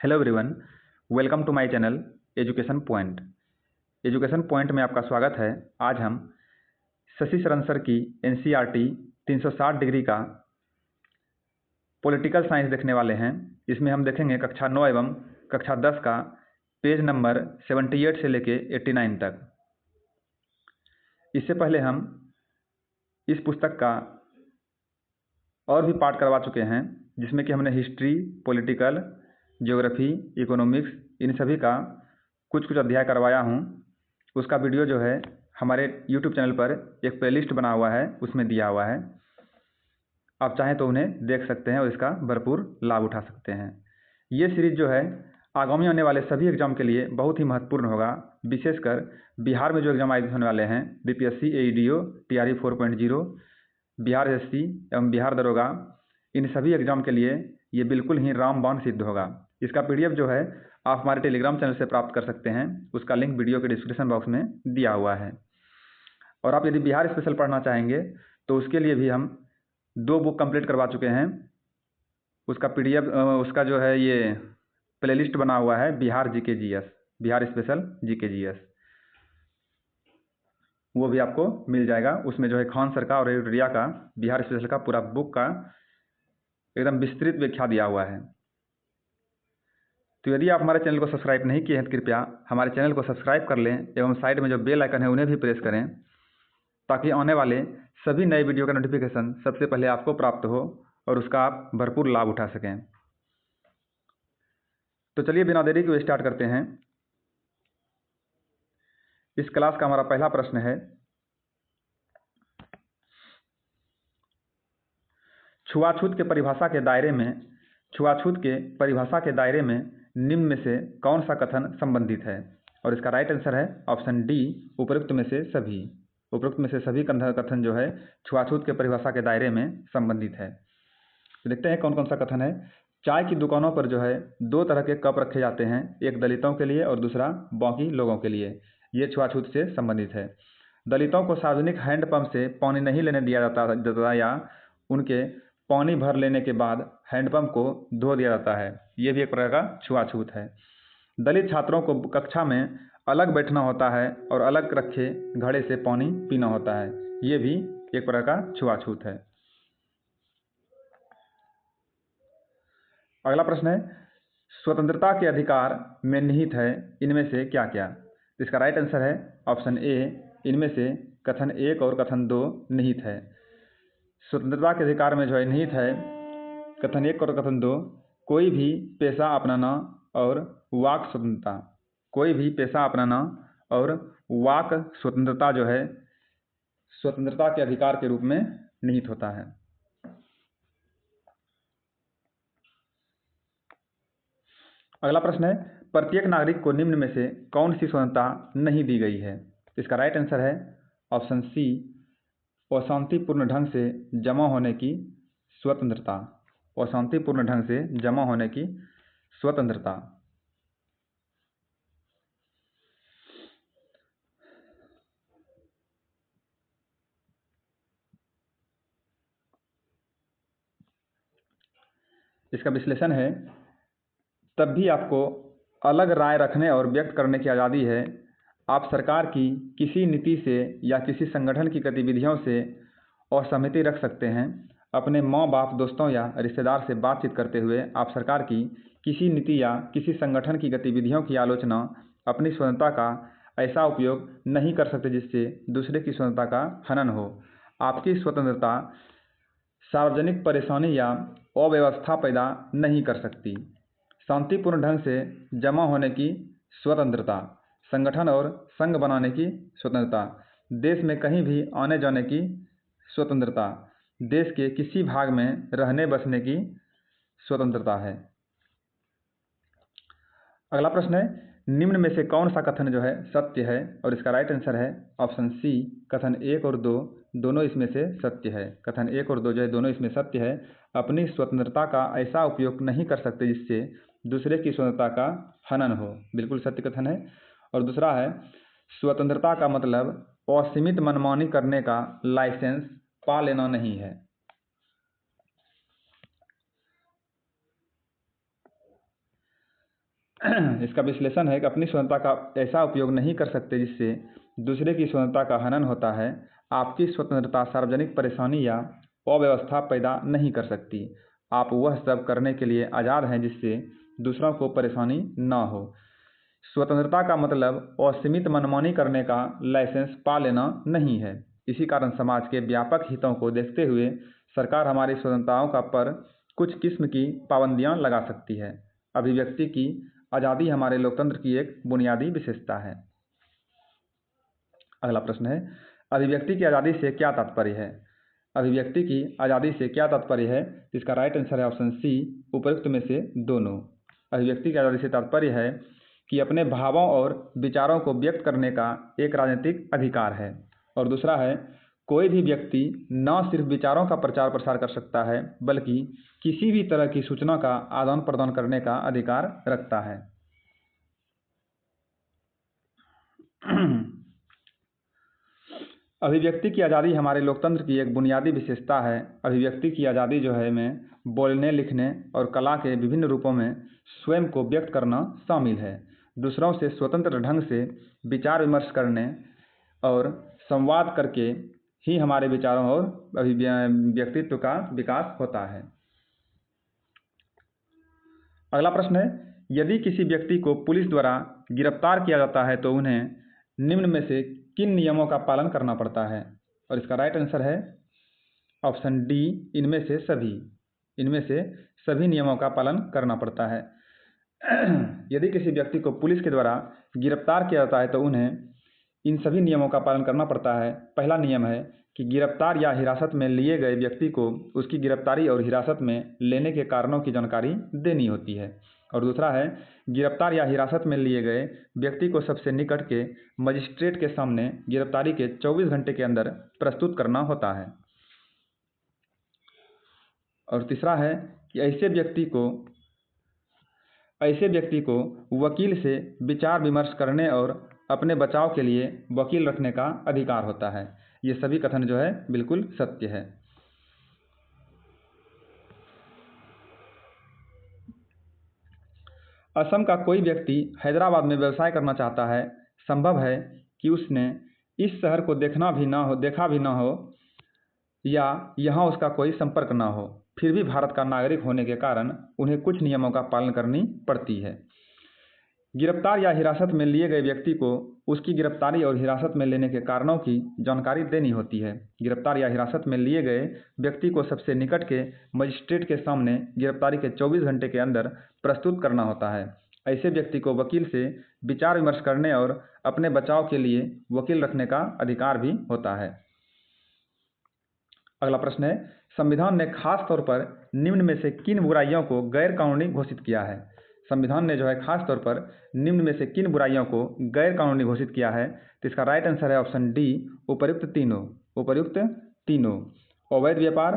Hello everyone, welcome to my channel education point. Education point में आपका स्वागत है। आज हम शशि शरण सर की एनसीईआरटी 360 डिग्री का पॉलिटिकल साइंस देखने वाले हैं। इसमें हम देखेंगे कक्षा 9 एवं कक्षा 10 का पेज नंबर 78 से लेके 89 तक। इससे पहले हम इस पुस्तक का और भी पार्ट करवा चुके हैं, जिसमें कि हमने हिस्ट्री, पॉलिटिकल, ज्योग्राफी, इकोनॉमिक्स, इन सभी का कुछ कुछ अध्याय करवाया हूँ। उसका वीडियो जो है हमारे यूट्यूब चैनल पर एक प्लेलिस्ट बना हुआ है, उसमें दिया हुआ है। आप चाहें तो उन्हें देख सकते हैं और इसका भरपूर लाभ उठा सकते हैं। ये सीरीज जो है आगामी आने वाले सभी एग्जाम के लिए बहुत ही महत्वपूर्ण होगा। विशेषकर बिहार में जो एग्जाम आयोजित होने वाले हैं, बीपीएससी, एईडीओ, टीआरई 4.0, बिहार एसएससी एवं बिहार दरोगा, इन सभी एग्जाम के लिए ये बिल्कुल ही रामबाण सिद्ध होगा। इसका पीडीएफ जो है आप हमारे टेलीग्राम चैनल से प्राप्त कर सकते हैं। उसका लिंक वीडियो के डिस्क्रिप्शन बॉक्स में दिया हुआ है। और आप यदि बिहार स्पेशल पढ़ना चाहेंगे तो उसके लिए भी हम 2 बुक कंप्लीट करवा चुके हैं। उसका पीडीएफ, उसका जो है ये प्लेलिस्ट बना हुआ है, Bihar GK GS, Bihar special GK GS, वो भी आपको मिल जाएगा। उसमें जो है खान सर का और रिया का बिहार स्पेशल का पूरा बुक का एकदम विस्तृत व्याख्या दिया हुआ है। तो यदि आप हमारे चैनल को सब्सक्राइब नहीं किए हैं तो कृपया हमारे चैनल को सब्सक्राइब कर लें एवं साइड में जो बेल आइकन है उन्हें भी प्रेस करें, ताकि आने वाले सभी नए वीडियो का नोटिफिकेशन सबसे पहले आपको प्राप्त हो और उसका आप भरपूर लाभ उठा सकें। तो चलिए बिना देरी के स्टार्ट करते हैं। इस क्लास का हमारा पहला प्रश्न है, छुआछूत के परिभाषा के दायरे में निम्न में से कौन सा कथन संबंधित है? और इसका राइट आंसर है ऑप्शन डी, उपरोक्त में से सभी। उपरोक्त में से सभी कथन जो है छुआछूत के परिभाषा के दायरे में संबंधित है। तो देखते हैं कौन कौन सा कथन है। चाय की दुकानों पर जो है 2 तरह के कप रखे जाते हैं, एक दलितों के लिए और दूसरा बाकी लोगों के लिए। ये छुआछूत से संबंधित है। दलितों को सार्वजनिक हैंडपंप से पानी नहीं लेने दिया जाता या उनके पानी भर लेने के बाद हैंडपंप को धो दिया जाता है। ये भी एक प्रकार का छुआछूत है। दलित छात्रों को कक्षा में अलग बैठना होता है और अलग रखे घड़े से पानी पीना होता है। ये भी एक प्रकार का छुआछूत है। अगला प्रश्न है, स्वतंत्रता के अधिकार में निहित है इनमें से क्या क्या? इसका राइट आंसर है ऑप्शन ए, इनमें से कथन 1 और कथन 2 निहित है। स्वतंत्रता के अधिकार में जो है निहित है कथन 1 और कथन 2, कोई भी पेशा अपनाना और वाक स्वतंत्रता। कोई भी पेशा अपनाना और वाक स्वतंत्रता जो है स्वतंत्रता के अधिकार के रूप में निहित होता है। अगला प्रश्न है, प्रत्येक नागरिक को निम्न में से कौन सी स्वतंत्रता नहीं दी गई है? इसका राइट आंसर है ऑप्शन सी, अशांतिपूर्ण ढंग से जमा होने की स्वतंत्रता। अशांतिपूर्ण ढंग से जमा होने की स्वतंत्रता। इसका विश्लेषण है, तब भी आपको अलग राय रखने और व्यक्त करने की आज़ादी है। आप सरकार की किसी नीति से या किसी संगठन की गतिविधियों से असहमति रख सकते हैं। अपने माँ बाप, दोस्तों या रिश्तेदार से बातचीत करते हुए आप सरकार की किसी नीति या किसी संगठन की गतिविधियों की आलोचना अपनी स्वतंत्रता का ऐसा उपयोग नहीं कर सकते जिससे दूसरे की स्वतंत्रता का हनन हो। आपकी स्वतंत्रता सार्वजनिक परेशानी या अव्यवस्था पैदा नहीं कर सकती। शांतिपूर्ण ढंग से जमा होने की स्वतंत्रता, संगठन और संघ बनाने की स्वतंत्रता, देश में कहीं भी आने जाने की स्वतंत्रता, देश के किसी भाग में रहने बसने की स्वतंत्रता है। अगला प्रश्न है, निम्न में से कौन सा कथन जो है सत्य है? और इसका राइट आंसर है ऑप्शन सी, कथन 1 और 2 दोनों इसमें से सत्य है। कथन 1 और 2 जो है दोनों इसमें सत्य है। अपनी स्वतंत्रता का ऐसा उपयोग नहीं कर सकते जिससे दूसरे की स्वतंत्रता का हनन हो, बिल्कुल सत्य कथन है। और दूसरा है, स्वतंत्रता का मतलब असीमित मनमानी करने का लाइसेंस पा लेना नहीं है। इसका विश्लेषण है कि अपनी स्वतंत्रता का ऐसा उपयोग नहीं कर सकते जिससे दूसरे की स्वतंत्रता का हनन होता है। आपकी स्वतंत्रता सार्वजनिक परेशानी या अव्यवस्था पैदा नहीं कर सकती। आप वह सब करने के लिए आज़ाद हैं जिससे दूसरों को परेशानी न हो। स्वतंत्रता का मतलब असीमित मनमानी करने का लाइसेंस पा लेना नहीं है। इसी कारण समाज के व्यापक हितों को देखते हुए सरकार हमारी स्वतंत्रताओं का पर कुछ किस्म की पाबंदियां लगा सकती है। अभिव्यक्ति की आज़ादी हमारे लोकतंत्र की एक बुनियादी विशेषता है। अगला प्रश्न है, अभिव्यक्ति की आज़ादी से क्या तात्पर्य है? अभिव्यक्ति की आज़ादी से क्या तात्पर्य है? इसका राइट आंसर है ऑप्शन सी, उपयुक्त में से दोनों। अभिव्यक्ति की आज़ादी से तात्पर्य है कि अपने भावों और विचारों को व्यक्त करने का एक राजनीतिक अधिकार है, और दूसरा है कोई भी व्यक्ति न सिर्फ विचारों का प्रचार प्रसार कर सकता है बल्कि किसी भी तरह की सूचना का आदान प्रदान करने का अधिकार रखता है। अभिव्यक्ति की आज़ादी हमारे लोकतंत्र की एक बुनियादी विशेषता है। अभिव्यक्ति की आज़ादी जो है में बोलने, लिखने और कला के विभिन्न रूपों में स्वयं को व्यक्त करना शामिल है। दूसरों से स्वतंत्र ढंग से विचार विमर्श करने और संवाद करके ही हमारे विचारों और व्यक्तित्व का विकास होता है। अगला प्रश्न है, यदि किसी व्यक्ति को पुलिस द्वारा गिरफ्तार किया जाता है तो उन्हें निम्न में से किन नियमों का पालन करना पड़ता है? और इसका राइट आंसर है ऑप्शन डी, इनमें से सभी नियमों का पालन करना पड़ता है। यदि किसी व्यक्ति को पुलिस के द्वारा गिरफ्तार किया जाता है तो उन्हें इन सभी नियमों का पालन करना पड़ता है। पहला नियम है कि गिरफ्तार या हिरासत में लिए गए व्यक्ति को उसकी गिरफ्तारी और हिरासत में लेने के कारणों की जानकारी देनी होती है। और दूसरा है, गिरफ्तार या हिरासत में लिए गए व्यक्ति को सबसे निकट के मजिस्ट्रेट के सामने गिरफ्तारी के 24 घंटे के अंदर प्रस्तुत करना होता है। और तीसरा है कि ऐसे व्यक्ति को वकील से विचार विमर्श करने और अपने बचाव के लिए वकील रखने का अधिकार होता है। ये सभी कथन जो है बिल्कुल सत्य है। असम का कोई व्यक्ति हैदराबाद में व्यवसाय करना चाहता है। संभव है कि उसने इस शहर को देखा भी ना हो या यहाँ उसका कोई संपर्क ना हो, फिर भी भारत का नागरिक होने के कारण उन्हें कुछ नियमों का पालन करनी पड़ती है। गिरफ्तार या हिरासत में लिए गए व्यक्ति को उसकी गिरफ्तारी और हिरासत में लेने के कारणों की जानकारी देनी होती है। गिरफ्तार या हिरासत में लिए गए व्यक्ति को सबसे निकट के मजिस्ट्रेट के सामने गिरफ्तारी के 24 घंटे के अंदर प्रस्तुत करना होता है। ऐसे व्यक्ति को वकील से विचार विमर्श करने और अपने बचाव के लिए वकील रखने का अधिकार भी होता है। अगला प्रश्न है, संविधान ने खास तौर पर निम्न में से किन बुराइयों को गैर कानूनी घोषित किया है? संविधान ने जो है खास तौर पर निम्न में से किन बुराइयों को गैर कानूनी घोषित किया है? तो इसका राइट आंसर है ऑप्शन डी, उपयुक्त तीनों। अवैध व्यापार,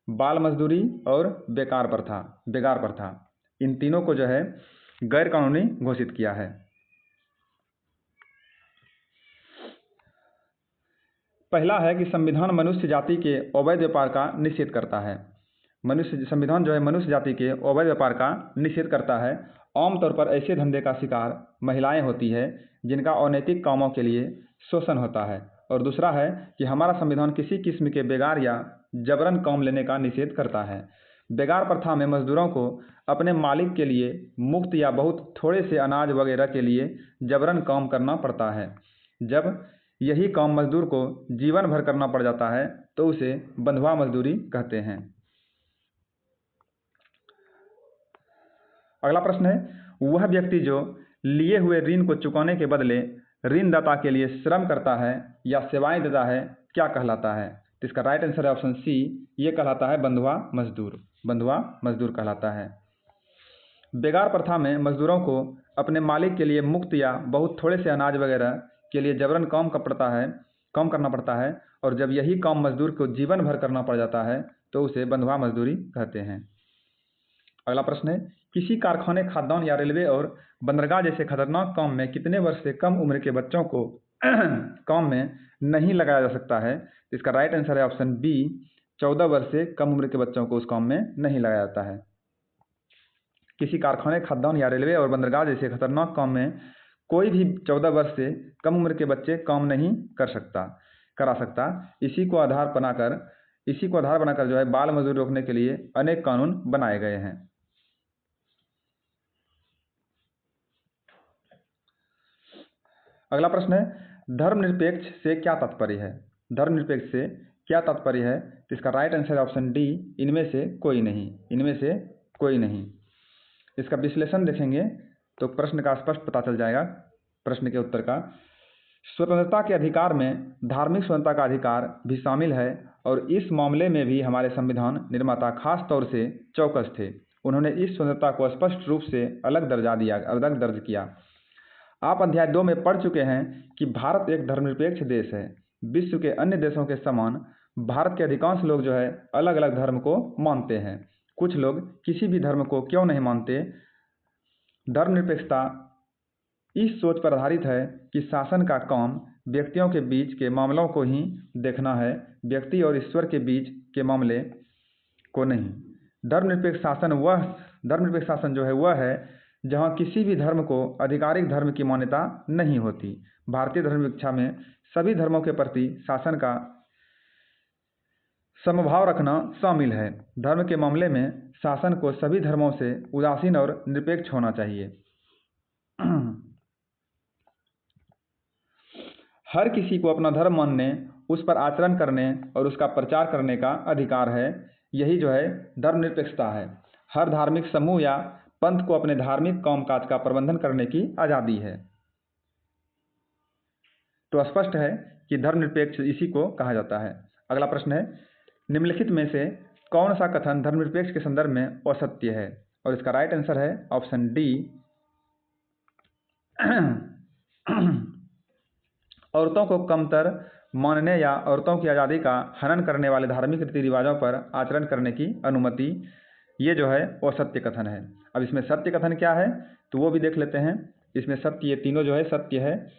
बाल मजदूरी और बेकार प्रथा, इन तीनों को जो है गैर कानूनी घोषित किया है। पहला है कि संविधान मनुष्य जाति के अवैध व्यापार का निषेध करता है। संविधान जो है मनुष्य जाति के अवैध व्यापार का निषेध करता है। आमतौर पर ऐसे धंधे का शिकार महिलाएं होती है जिनका अनैतिक कामों के लिए शोषण होता है। और दूसरा है कि हमारा संविधान किसी किस्म के बेगार या जबरन काम लेने का निषेध करता है। बेगार प्रथा में मजदूरों को अपने मालिक के लिए मुफ्त या बहुत थोड़े से अनाज वगैरह के लिए जबरन काम करना पड़ता है। जब यही काम मजदूर को जीवन भर करना पड़ जाता है तो उसे बंधुआ मजदूरी कहते हैं। अगला प्रश्न है, वह व्यक्ति जो लिए हुए ऋण को चुकाने के बदले ऋणदाता के लिए श्रम करता है या सेवाएं देता है, क्या कहलाता है? तो इसका राइट आंसर है ऑप्शन सी, ये कहलाता है बंधुआ मजदूर कहलाता है। बेगार प्रथा में मजदूरों को अपने मालिक के लिए मुफ्त या बहुत थोड़े से अनाज वगैरह के लिए जबरन काम करना पड़ता है और जब यही काम मजदूर को जीवन भर करना पड़ जाता है तो उसे बंधुआ मजदूरी कहते हैं। अगला प्रश्न है, किसी कारखाने, खाद्यान्न या रेलवे और बंदरगाह जैसे खतरनाक काम में कितने वर्ष से कम उम्र के बच्चों को काम में नहीं लगाया जा सकता है? इसका राइट आंसर है ऑप्शन बी, 14 वर्ष से कम उम्र के बच्चों को उस काम में नहीं लगाया जाता है। किसी कारखाने, खदान या रेलवे और बंदरगाह जैसे खतरनाक काम में कोई भी 14 वर्ष से कम उम्र के बच्चे काम नहीं करा सकता। इसी को आधार बनाकर जो है बाल मजदूरी रोकने के लिए अनेक कानून बनाए गए हैं। अगला प्रश्न है, धर्मनिरपेक्ष से क्या तात्पर्य है? धर्मनिरपेक्ष से क्या तात्पर्य है? तो इसका राइट आंसर है ऑप्शन डी, इनमें से कोई नहीं। इसका विश्लेषण देखेंगे तो प्रश्न का स्पष्ट पता चल जाएगा। प्रश्न के उत्तर का, स्वतंत्रता के अधिकार में धार्मिक स्वतंत्रता का अधिकार भी शामिल है और इस मामले में भी हमारे संविधान निर्माता खास तौर से चौकस थे। उन्होंने इस स्वतंत्रता को स्पष्ट रूप से अलग दर्ज किया। आप अध्याय 2 में पढ़ चुके हैं कि भारत एक धर्मनिरपेक्ष देश है। विश्व के अन्य देशों के समान भारत के अधिकांश लोग जो है अलग अलग धर्म को मानते हैं। कुछ लोग किसी भी धर्म को क्यों नहीं मानते? धर्मनिरपेक्षता इस सोच पर आधारित है कि शासन का काम व्यक्तियों के बीच के मामलों को ही देखना है, व्यक्ति और ईश्वर के बीच के मामले को नहीं। धर्मनिरपेक्ष शासन जो है वह है जहाँ किसी भी धर्म को आधिकारिक धर्म की मान्यता नहीं होती। भारतीय धर्मव्यवस्था में सभी धर्मों के प्रति शासन का समभाव रखना शामिल है। धर्म के मामले में शासन को सभी धर्मों से उदासीन और निरपेक्ष होना चाहिए। हर किसी को अपना धर्म मानने, उस पर आचरण करने और उसका प्रचार करने का अधिकार है। यही जो है धर्मनिरपेक्षता है। हर धार्मिक समूह या पंथ को अपने धार्मिक कामकाज का प्रबंधन करने की आज़ादी है। तो स्पष्ट है कि धर्मनिरपेक्ष इसी को कहा जाता है। अगला प्रश्न है, निम्नलिखित में से कौन सा कथन धर्मनिरपेक्ष के संदर्भ में असत्य है? और इसका राइट आंसर है ऑप्शन डी, औरतों को कमतर मानने या औरतों की आज़ादी का हनन करने वाले धार्मिक रीति रिवाजों पर आचरण करने की अनुमति, ये जो है वो सत्य कथन है। अब इसमें सत्य कथन क्या है तो वो भी देख लेते हैं। इसमें सत्य, ये तीनों जो है सत्य है।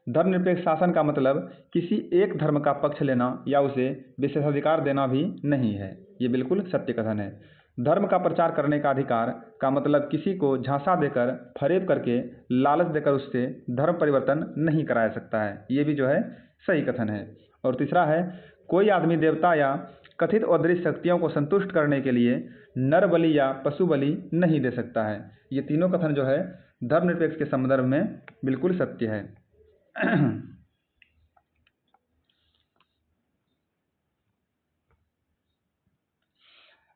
धर्मनिरपेक्ष शासन का मतलब किसी एक धर्म का पक्ष लेना या उसे विशेषाधिकार देना भी नहीं है। ये बिल्कुल सत्य कथन है। धर्म का प्रचार करने का अधिकार का मतलब किसी को झांसा देकर, फरेब करके, लालच देकर उससे धर्म परिवर्तन नहीं कराया सकता है। ये भी जो है सही कथन है। और तीसरा है, कोई आदमी देवता या कथित अदृश्य शक्तियों को संतुष्ट करने के लिए नर बलि या पशु बलि नहीं दे सकता है। ये तीनों कथन जो है धर्मनिरपेक्ष के संदर्भ में बिल्कुल सत्य है।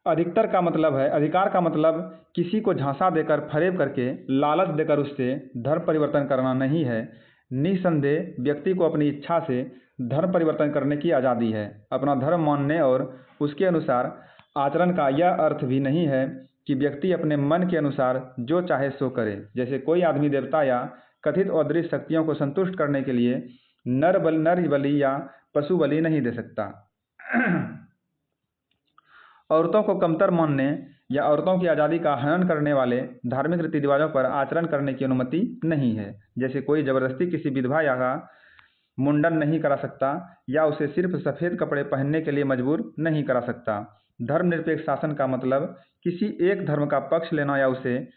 अधिकतर का मतलब है, अधिकार का मतलब किसी को झांसा देकर, फरेब करके, लालच देकर उससे धर्म परिवर्तन करना नहीं है। निसंदेह व्यक्ति को अपनी इच्छा से धर्म परिवर्तन करने की आज़ादी है। अपना धर्म मानने और उसके अनुसार आचरण का यह अर्थ भी नहीं है कि व्यक्ति अपने मन के अनुसार जो चाहे सो करे। जैसे कोई आदमी देवता या कथित अदृश्य शक्तियों को संतुष्ट करने के लिए नर बलि या पशु बलि नहीं दे सकता। औरतों को कमतर मानने या औरतों की आज़ादी का हनन करने वाले धार्मिक रीति रिवाजों पर आचरण करने की अनुमति नहीं है। जैसे कोई जबरदस्ती किसी विधवा या का मुंडन नहीं करा सकता या उसे सिर्फ सफ़ेद कपड़े पहनने के लिए मजबूर नहीं करा सकता। धर्मनिरपेक्ष शासन का मतलब किसी एक धर्म का पक्ष लेना या उसे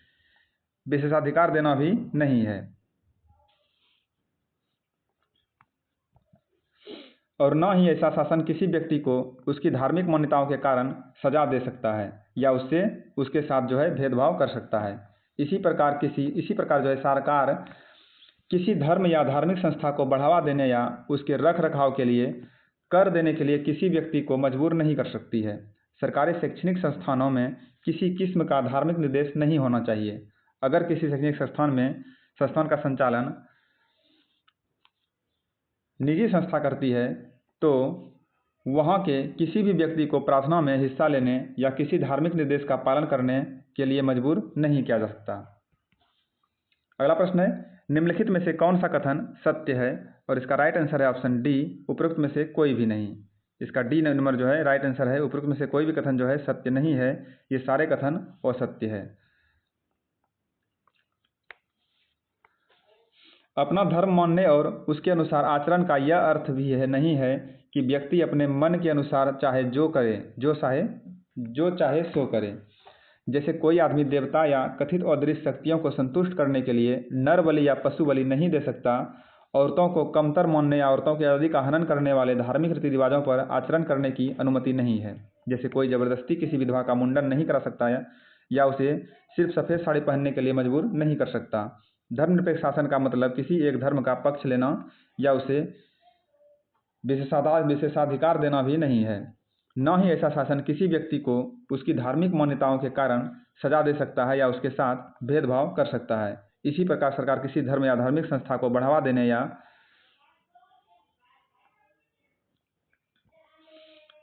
विशेषाधिकार देना भी नहीं है। और न ही ऐसा शासन किसी व्यक्ति को उसकी धार्मिक मान्यताओं के कारण सजा दे सकता है या उसके साथ जो है भेदभाव कर सकता है। इसी प्रकार जो है सरकार किसी धर्म या धार्मिक संस्था को बढ़ावा देने या उसके रख रखाव के लिए कर देने के लिए किसी व्यक्ति को मजबूर नहीं कर सकती है। सरकारी शैक्षणिक संस्थानों में किसी किस्म का धार्मिक निर्देश नहीं होना चाहिए। अगर किसी शैक्षणिक संस्थान का संचालन निजी संस्था करती है तो वहाँ के किसी भी व्यक्ति को प्रार्थना में हिस्सा लेने या किसी धार्मिक निर्देश का पालन करने के लिए मजबूर नहीं किया जा सकता। अगला प्रश्न है, निम्नलिखित में से कौन सा कथन सत्य है? और इसका राइट आंसर है ऑप्शन डी, उपरोक्त में से कोई भी नहीं। इसका डी नंबर जो है राइट आंसर है। उपरोक्त में से कोई भी कथन जो है सत्य नहीं है। ये सारे कथन असत्य है। अपना धर्म मानने और उसके अनुसार आचरण का यह अर्थ भी नहीं है कि व्यक्ति अपने मन के अनुसार जो चाहे सो करे। जैसे कोई आदमी देवता या कथित अदृश्य शक्तियों को संतुष्ट करने के लिए नर बलि या पशु बलि नहीं दे सकता, औरतों को कमतर मानने या औरतों की आज़ादी का हनन करने वाले धार्मिक रीति रिवाजों पर आचरण करने की अनुमति नहीं है। जैसे कोई जबरदस्ती किसी विधवा का मुंडन नहीं करा सकता है या उसे सिर्फ सफ़ेद साड़ी पहनने के लिए मजबूर नहीं कर सकता। धर्मनिरपेक्ष शासन का मतलब किसी एक धर्म का पक्ष लेना या उसे विशेषाधिकार देना भी नहीं है। न ही ऐसा शासन किसी व्यक्ति को उसकी धार्मिक मान्यताओं के कारण सजा दे सकता है या उसके साथ भेदभाव कर सकता है। इसी प्रकार सरकार किसी धर्म या धार्मिक संस्था को बढ़ावा देने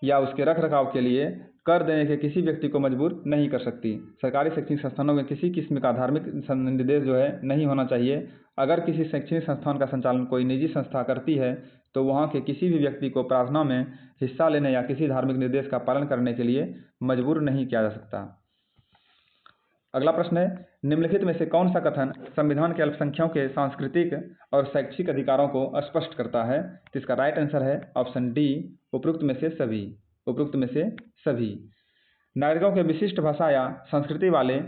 या उसके रखरखाव के लिए कर देने के किसी व्यक्ति को मजबूर नहीं कर सकती। सरकारी शैक्षणिक संस्थानों में किसी किस्म का धार्मिक निर्देश नहीं होना चाहिए। अगर किसी शैक्षणिक संस्थान का संचालन कोई निजी संस्था करती है तो वहाँ के किसी भी व्यक्ति को प्रार्थना में हिस्सा लेने या किसी धार्मिक निर्देश का पालन करने के लिए मजबूर नहीं किया जा सकता। अगला प्रश्न है, निम्नलिखित में से कौन सा कथन संविधान के अल्पसंख्यकों के सांस्कृतिक और शैक्षिक अधिकारों को स्पष्ट करता है? तो इसका राइट आंसर है ऑप्शन डी, उपरोक्त में से सभी। उपरोक्त में से सभी। नागरिकों के विशिष्ट भाषा या संस्कृति वाले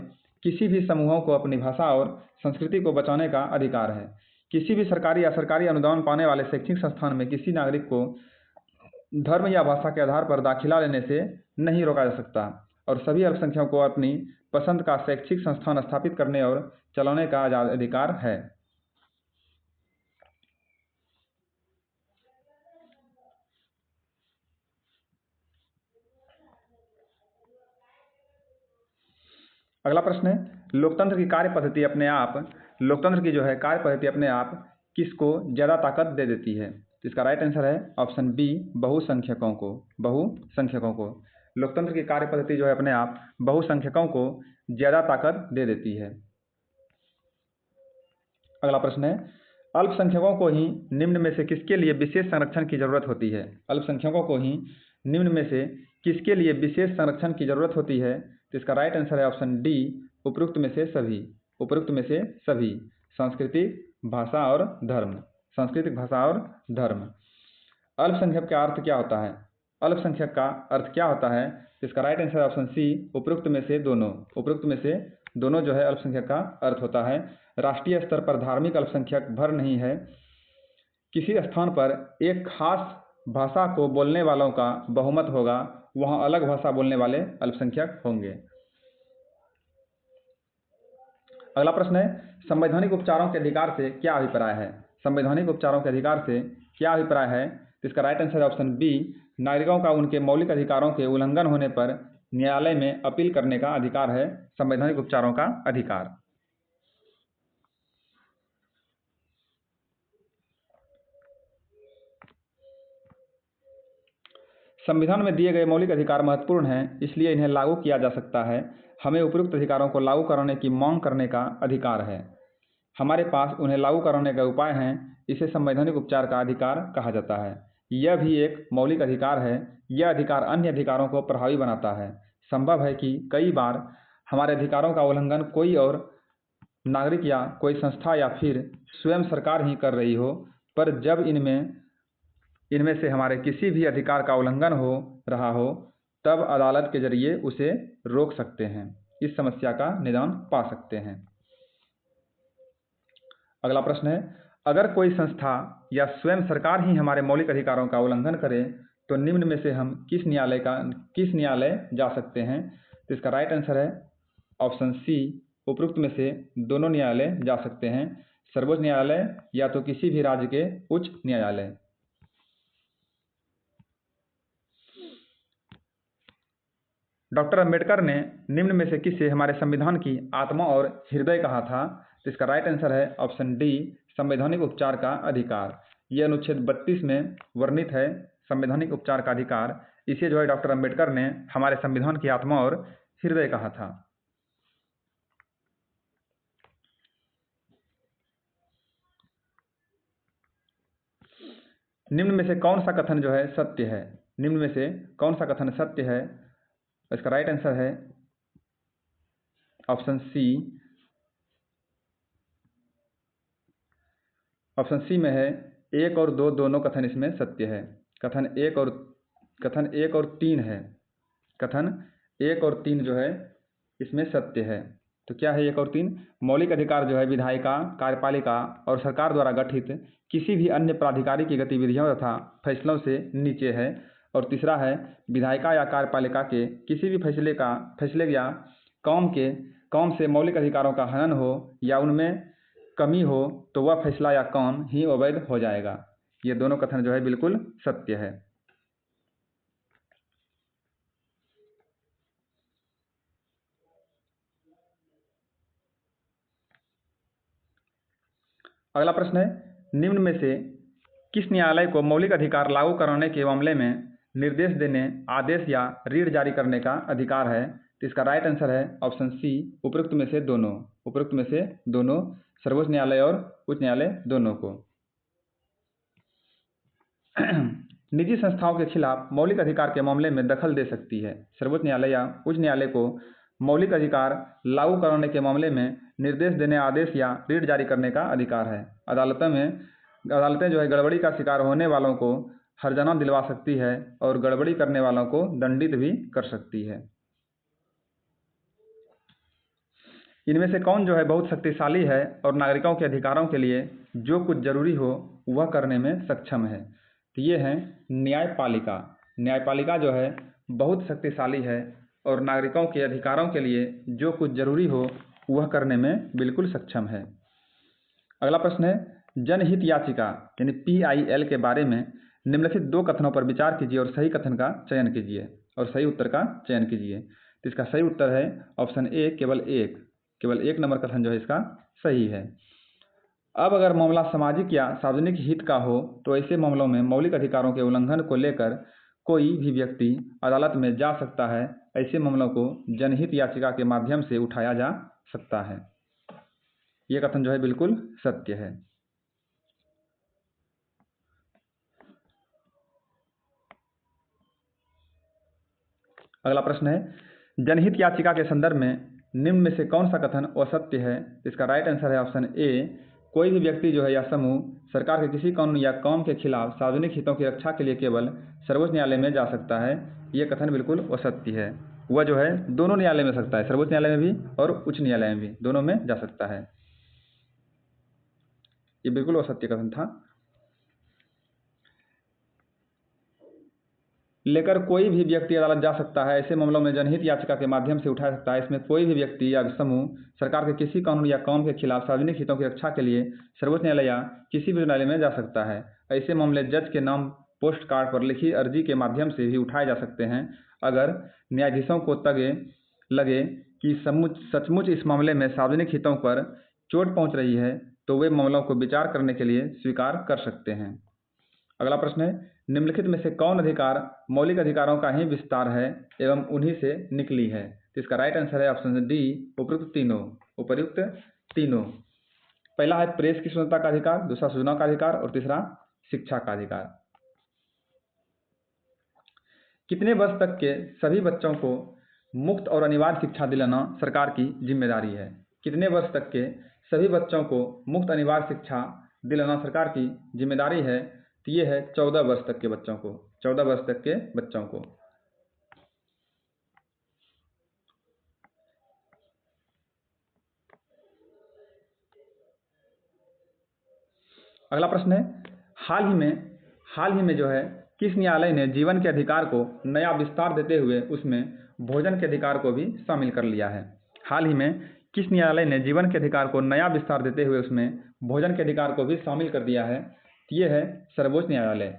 किसी भी समूहों को अपनी भाषा और संस्कृति को बचाने का अधिकार है। किसी भी सरकारी या सरकारी अनुदान पाने वाले शैक्षणिक संस्थान में किसी नागरिक को धर्म या भाषा के आधार पर दाखिला लेने से नहीं रोका जा सकता और सभी अल्पसंख्यकों को अपनी पसंद का शैक्षिक संस्थान स्थापित करने और चलाने का अधिकार है। अगला प्रश्न है, लोकतंत्र की कार्य पद्धति अपने आप किसको ज़्यादा ताकत दे देती है? तो इसका राइट आंसर है ऑप्शन बी, बहुसंख्यकों को। लोकतंत्र की कार्य पद्धति अपने आप बहुसंख्यकों को ज़्यादा ताकत दे देती है। अगला प्रश्न है, अल्पसंख्यकों को ही निम्न में से किसके लिए विशेष संरक्षण की जरूरत होती है? अल्पसंख्यकों को ही निम्न में से किसके लिए विशेष संरक्षण की जरूरत होती है? तो इसका राइट आंसर है ऑप्शन डी, उपरोक्त में से सभी। सांस्कृतिक भाषा और धर्म। अल्पसंख्यक का अर्थ क्या होता है? अल्पसंख्यक का अर्थ क्या होता है? तो इसका राइट आंसर है ऑप्शन सी, उपरोक्त में से दोनों अल्पसंख्यक का अर्थ होता है। राष्ट्रीय स्तर पर धार्मिक अल्पसंख्यक भर नहीं है। किसी स्थान पर एक खास भाषा को बोलने वालों का बहुमत होगा, वहाँ अलग भाषा बोलने वाले अल्पसंख्यक होंगे। अगला प्रश्न है, संवैधानिक उपचारों के अधिकार से क्या अभिप्राय है? तो इसका राइट आंसर है ऑप्शन बी, नागरिकों का उनके मौलिक अधिकारों के उल्लंघन होने पर न्यायालय में अपील करने का अधिकार है संवैधानिक उपचारों का अधिकार। संविधान में दिए गए मौलिक अधिकार महत्वपूर्ण हैं, इसलिए इन्हें लागू किया जा सकता है। हमें उपयुक्त अधिकारों को लागू कराने की मांग करने का अधिकार है। हमारे पास उन्हें लागू कराने का उपाय हैं। इसे संवैधानिक उपचार का अधिकार कहा जाता है। यह भी एक मौलिक अधिकार है। यह अधिकार अन्य अधिकारों को प्रभावी बनाता है। संभव है कि कई बार हमारे अधिकारों का उल्लंघन कोई और नागरिक या कोई संस्था या फिर स्वयं सरकार ही कर रही हो, पर जब इनमें से हमारे किसी भी अधिकार का उल्लंघन हो रहा हो, तब अदालत के जरिए उसे रोक सकते हैं, इस समस्या का निदान पा सकते हैं। अगला प्रश्न है, अगर कोई संस्था या स्वयं सरकार ही हमारे मौलिक अधिकारों का उल्लंघन करे तो निम्न में से हम किस न्यायालय जा सकते हैं? तो इसका राइट आंसर है ऑप्शन सी, उपरोक्त में से दोनों न्यायालय जा सकते हैं। सर्वोच्च न्यायालय या तो किसी भी राज्य के उच्च न्यायालय। डॉक्टर अंबेडकर ने निम्न में से किसे हमारे संविधान की आत्मा और हृदय कहा था? तो इसका राइट आंसर है ऑप्शन डी, संवैधानिक उपचार का अधिकार। यह अनुच्छेद 32 में वर्णित है, संवैधानिक उपचार का अधिकार। इसे डॉक्टर अंबेडकर ने हमारे संविधान की आत्मा और हृदय कहा था। निम्न में से कौन सा कथन सत्य है? निम्न में से कौन सा कथन सत्य है? इसका राइट आंसर है ऑप्शन सी। ऑप्शन सी में है 1 और 2 दोनों कथन इसमें सत्य है। कथन 1 और 3 है। कथन 1 और 3 इसमें सत्य है। तो क्या है 1 और 3? मौलिक अधिकार जो है विधायिका, कार्यपालिका और सरकार द्वारा गठित किसी भी अन्य प्राधिकारी की गतिविधियों तथा फैसलों से नीचे है। और तीसरा है विधायिका या कार्यपालिका के किसी भी फैसले या काम से मौलिक अधिकारों का हनन हो या उनमें कमी हो तो वह फैसला या काम ही अवैध हो जाएगा। ये दोनों कथन जो है बिल्कुल सत्य है। अगला प्रश्न है, निम्न में से किस न्यायालय को मौलिक अधिकार लागू कराने के मामले में निर्देश देने, आदेश या रीट जारी करने का अधिकार है? तो इसका राइट आंसर है ऑप्शन सी, उपरोक्त में से दोनों। उपरोक्त में से दोनों, सर्वोच्च न्यायालय और उच्च न्यायालय दोनों को। निजी संस्थाओं के खिलाफ मौलिक अधिकार के मामले में दखल दे सकती है। सर्वोच्च न्यायालय या उच्च न्यायालय को मौलिक अधिकार लागू कराने के मामले में निर्देश देने, आदेश या रीट जारी करने का अधिकार है। अदालतें जो है गड़बड़ी का शिकार होने वालों को हर्जाना दिलवा सकती है और गड़बड़ी करने वालों को दंडित भी कर सकती है। इनमें से कौन जो है बहुत शक्तिशाली है और नागरिकों के अधिकारों के लिए जो कुछ जरूरी हो वह करने में सक्षम है? तो ये है न्यायपालिका। न्यायपालिका जो है बहुत शक्तिशाली है और नागरिकों के अधिकारों के लिए जो कुछ जरूरी हो वह करने में बिल्कुल सक्षम है। अगला प्रश्न है, जनहित याचिका यानी PIL के बारे में निम्नलिखित 2 कथनों पर विचार कीजिए और सही कथन का चयन कीजिए और सही उत्तर का चयन कीजिए। तो इसका सही उत्तर है ऑप्शन ए, केवल एक नंबर कथन जो है इसका सही है। अब अगर मामला सामाजिक या सार्वजनिक हित का हो तो ऐसे मामलों में मौलिक अधिकारों के उल्लंघन को लेकर कोई भी व्यक्ति अदालत में जा सकता है। ऐसे मामलों को जनहित याचिका के माध्यम से उठाया जा सकता है। यह कथन जो है बिल्कुल सत्य है। अगला प्रश्न है, जनहित याचिका के संदर्भ में निम्न में से कौन सा कथन असत्य है? इसका राइट आंसर है ऑप्शन ए, कोई भी व्यक्ति जो है या समूह सरकार के किसी कानून या काम के खिलाफ सार्वजनिक हितों की रक्षा के लिए केवल सर्वोच्च न्यायालय में जा सकता है। यह कथन बिल्कुल असत्य है। वह जो है दोनों न्यायालय में सकता है, सर्वोच्च न्यायालय में भी और उच्च न्यायालय में भी, दोनों में जा सकता है। ये बिल्कुल असत्य कथन था। लेकर कोई भी व्यक्ति अदालत जा सकता है, ऐसे मामलों में जनहित याचिका के माध्यम से उठा सकता है। इसमें कोई भी व्यक्ति या समूह सरकार के किसी कानून या काम के खिलाफ सार्वजनिक हितों की रक्षा के लिए सर्वोच्च न्यायालय या किसी भी न्यायालय में जा सकता है। ऐसे मामले जज के नाम पोस्ट कार्ड पर लिखी अर्जी के माध्यम से भी उठाए जा सकते हैं। अगर न्यायाधीशों को लगे कि सचमुच इस मामले में सार्वजनिक हितों पर चोट पहुँच रही है तो वे मामलों को विचार करने के लिए स्वीकार कर सकते हैं। अगला प्रश्न है, निम्नलिखित में से कौन अधिकार मौलिक अधिकारों का ही विस्तार है एवं उन्हीं से निकली है? तो इसका राइट आंसर है ऑप्शन डी, उपयुक्त तीनों। पहला है प्रेस की स्वतंत्रता का अधिकार, दूसरा सूचना का अधिकार और तीसरा शिक्षा का अधिकार। कितने वर्ष तक के सभी बच्चों को मुफ्त और अनिवार्य शिक्षा दिलाना सरकार की जिम्मेदारी है? कितने वर्ष तक के सभी बच्चों को मुफ्त अनिवार्य शिक्षा दिलाना सरकार की जिम्मेदारी है? तो ये है 14 वर्ष तक के बच्चों को। 14 वर्ष तक के बच्चों को। अगला प्रश्न है, हाल ही में जो है किस न्यायालय ने जीवन के अधिकार को नया विस्तार देते हुए उसमें भोजन के अधिकार को भी शामिल कर लिया है? हाल ही में किस न्यायालय ने जीवन के अधिकार को नया विस्तार देते हुए उसमें भोजन के अधिकार को भी शामिल कर दिया है? ये है सर्वोच्च न्यायालय।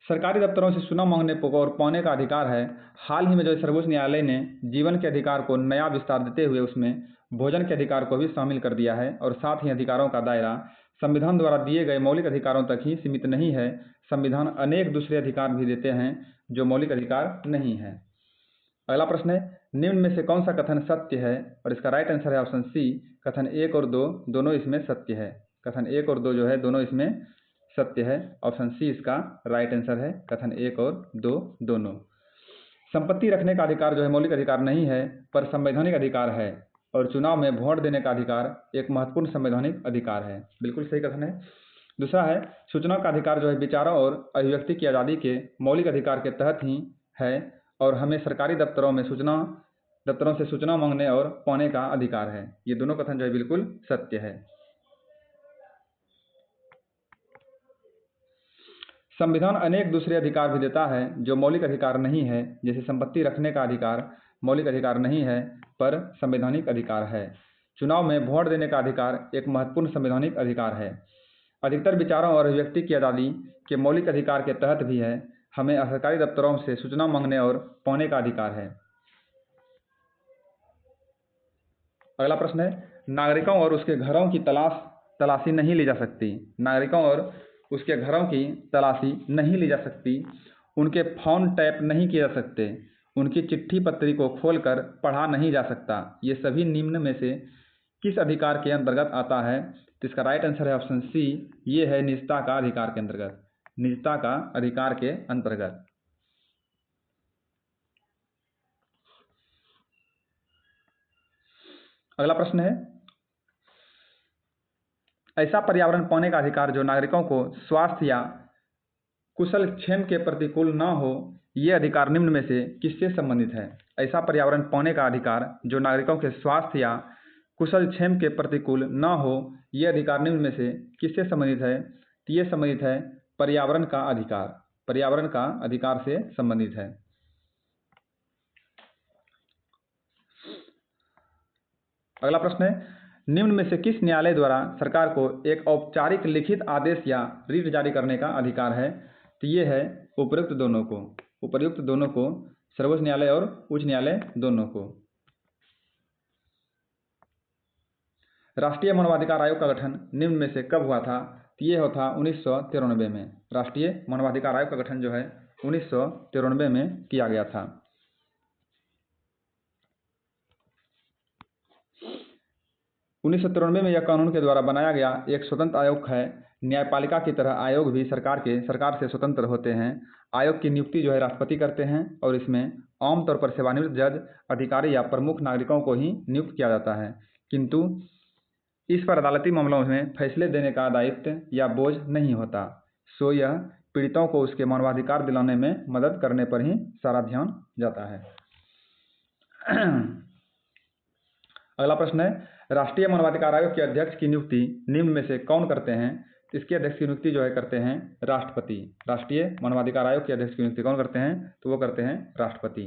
सरकारी दफ्तरों से चुनाव मांगने और पाने का अधिकार है। हाल ही में जो सर्वोच्च न्यायालय ने जीवन के अधिकार को नया विस्तार देते हुए उसमें भोजन के अधिकार को भी शामिल कर दिया है और साथ ही अधिकारों का दायरा संविधान द्वारा दिए गए मौलिक अधिकारों तक ही सीमित नहीं है। संविधान अनेक दूसरे अधिकार भी देते हैं जो मौलिक अधिकार नहीं है। अगला प्रश्न है, निम्न में से कौन सा कथन सत्य है? और इसका राइट आंसर है ऑप्शन सी, कथन 1 और 2 दोनों इसमें सत्य है। कथन 1 और 2 जो है दोनों इसमें सत्य है। ऑप्शन सी इसका राइट आंसर है, कथन 1 और 2 दोनों। संपत्ति रखने का अधिकार जो है मौलिक अधिकार नहीं है पर संवैधानिक अधिकार है और चुनाव में वोट देने का अधिकार एक महत्वपूर्ण संवैधानिक अधिकार है। बिल्कुल सही कथन है। दूसरा है सूचना का अधिकार जो है विचारों और अभिव्यक्ति की आज़ादी के मौलिक अधिकार के तहत ही है और हमें सरकारी दफ्तरों से सूचना मांगने और पाने का अधिकार है। ये दोनों कथन जो है बिल्कुल सत्य है। संविधान अनेक दूसरे अधिकार भी देता है जो मौलिक अधिकार नहीं है, जैसे संपत्ति रखने का अधिकार मौलिक अधिकार नहीं है पर संवैधानिक अधिकार है। चुनाव में वोट देने का अधिकार एक महत्वपूर्ण संवैधानिक अधिकार है। अधिकतर विचारों और अभिव्यक्ति की आज़ादी के मौलिक अधिकार के तहत भी है हमें सरकारी दफ्तरों से सूचना मांगने और पाने का अधिकार है। अगला प्रश्न है नागरिकों और उसके घरों की तलाशी नहीं ली जा सकती। नागरिकों और उसके घरों की तलाशी नहीं ली जा सकती, उनके फोन टैप नहीं किए जा सकते, उनकी चिट्ठी पत्री को खोलकर पढ़ा नहीं जा सकता। ये सभी निम्न में से किस अधिकार के अंतर्गत आता है? तो इसका राइट आंसर है ऑप्शन सी, ये है निजता का अधिकार के अंतर्गत। निजता का अधिकार के अंतर्गत। अगला प्रश्न है ऐसा पर्यावरण पाने का अधिकार जो नागरिकों को स्वास्थ्य या कुशल क्षेम के प्रतिकूल न हो, ये अधिकार निम्न में से किससे संबंधित है? ऐसा पर्यावरण पाने का अधिकार जो नागरिकों के स्वास्थ्य या कुशल क्षेम के प्रतिकूल न हो, ये अधिकार निम्न में से किससे संबंधित है? तो ये संबंधित है पर्यावरण का अधिकार। पर्यावरण का अधिकार से संबंधित है। अगला प्रश्न है निम्न में से किस न्यायालय द्वारा सरकार को एक औपचारिक लिखित आदेश या रिट जारी करने का अधिकार है? तो ये है उपर्युक्त दोनों को, सर्वोच्च न्यायालय और उच्च न्यायालय दोनों को। राष्ट्रीय मानवाधिकार आयोग का गठन निम्न में से कब हुआ था? तो ये हुआ था 1993 में। राष्ट्रीय मानवाधिकार आयोग का गठन जो है 1993 में किया गया था। 1993 में यह कानून के द्वारा बनाया गया एक स्वतंत्र आयोग है। न्यायपालिका की तरह आयोग भी सरकार से स्वतंत्र होते हैं। आयोग की नियुक्ति जो है राष्ट्रपति करते हैं और इसमें आमतौर पर सेवानिवृत्त जज, अधिकारी या प्रमुख नागरिकों को ही नियुक्त किया जाता है, किंतु इस पर अदालती मामलों में फैसले देने का दायित्व या बोझ नहीं होता। सो यह पीड़ितों को उसके मानवाधिकार दिलाने में मदद करने पर ही सारा ध्यान जाता है। अगला प्रश्न है राष्ट्रीय मानवाधिकार आयोग के अध्यक्ष की नियुक्ति निम्न में से कौन करते हैं? इसके अध्यक्ष की नियुक्ति जो है करते हैं राष्ट्रपति। राष्ट्रीय मानवाधिकार आयोग के अध्यक्ष की नियुक्ति कौन करते हैं? तो वो करते हैं राष्ट्रपति।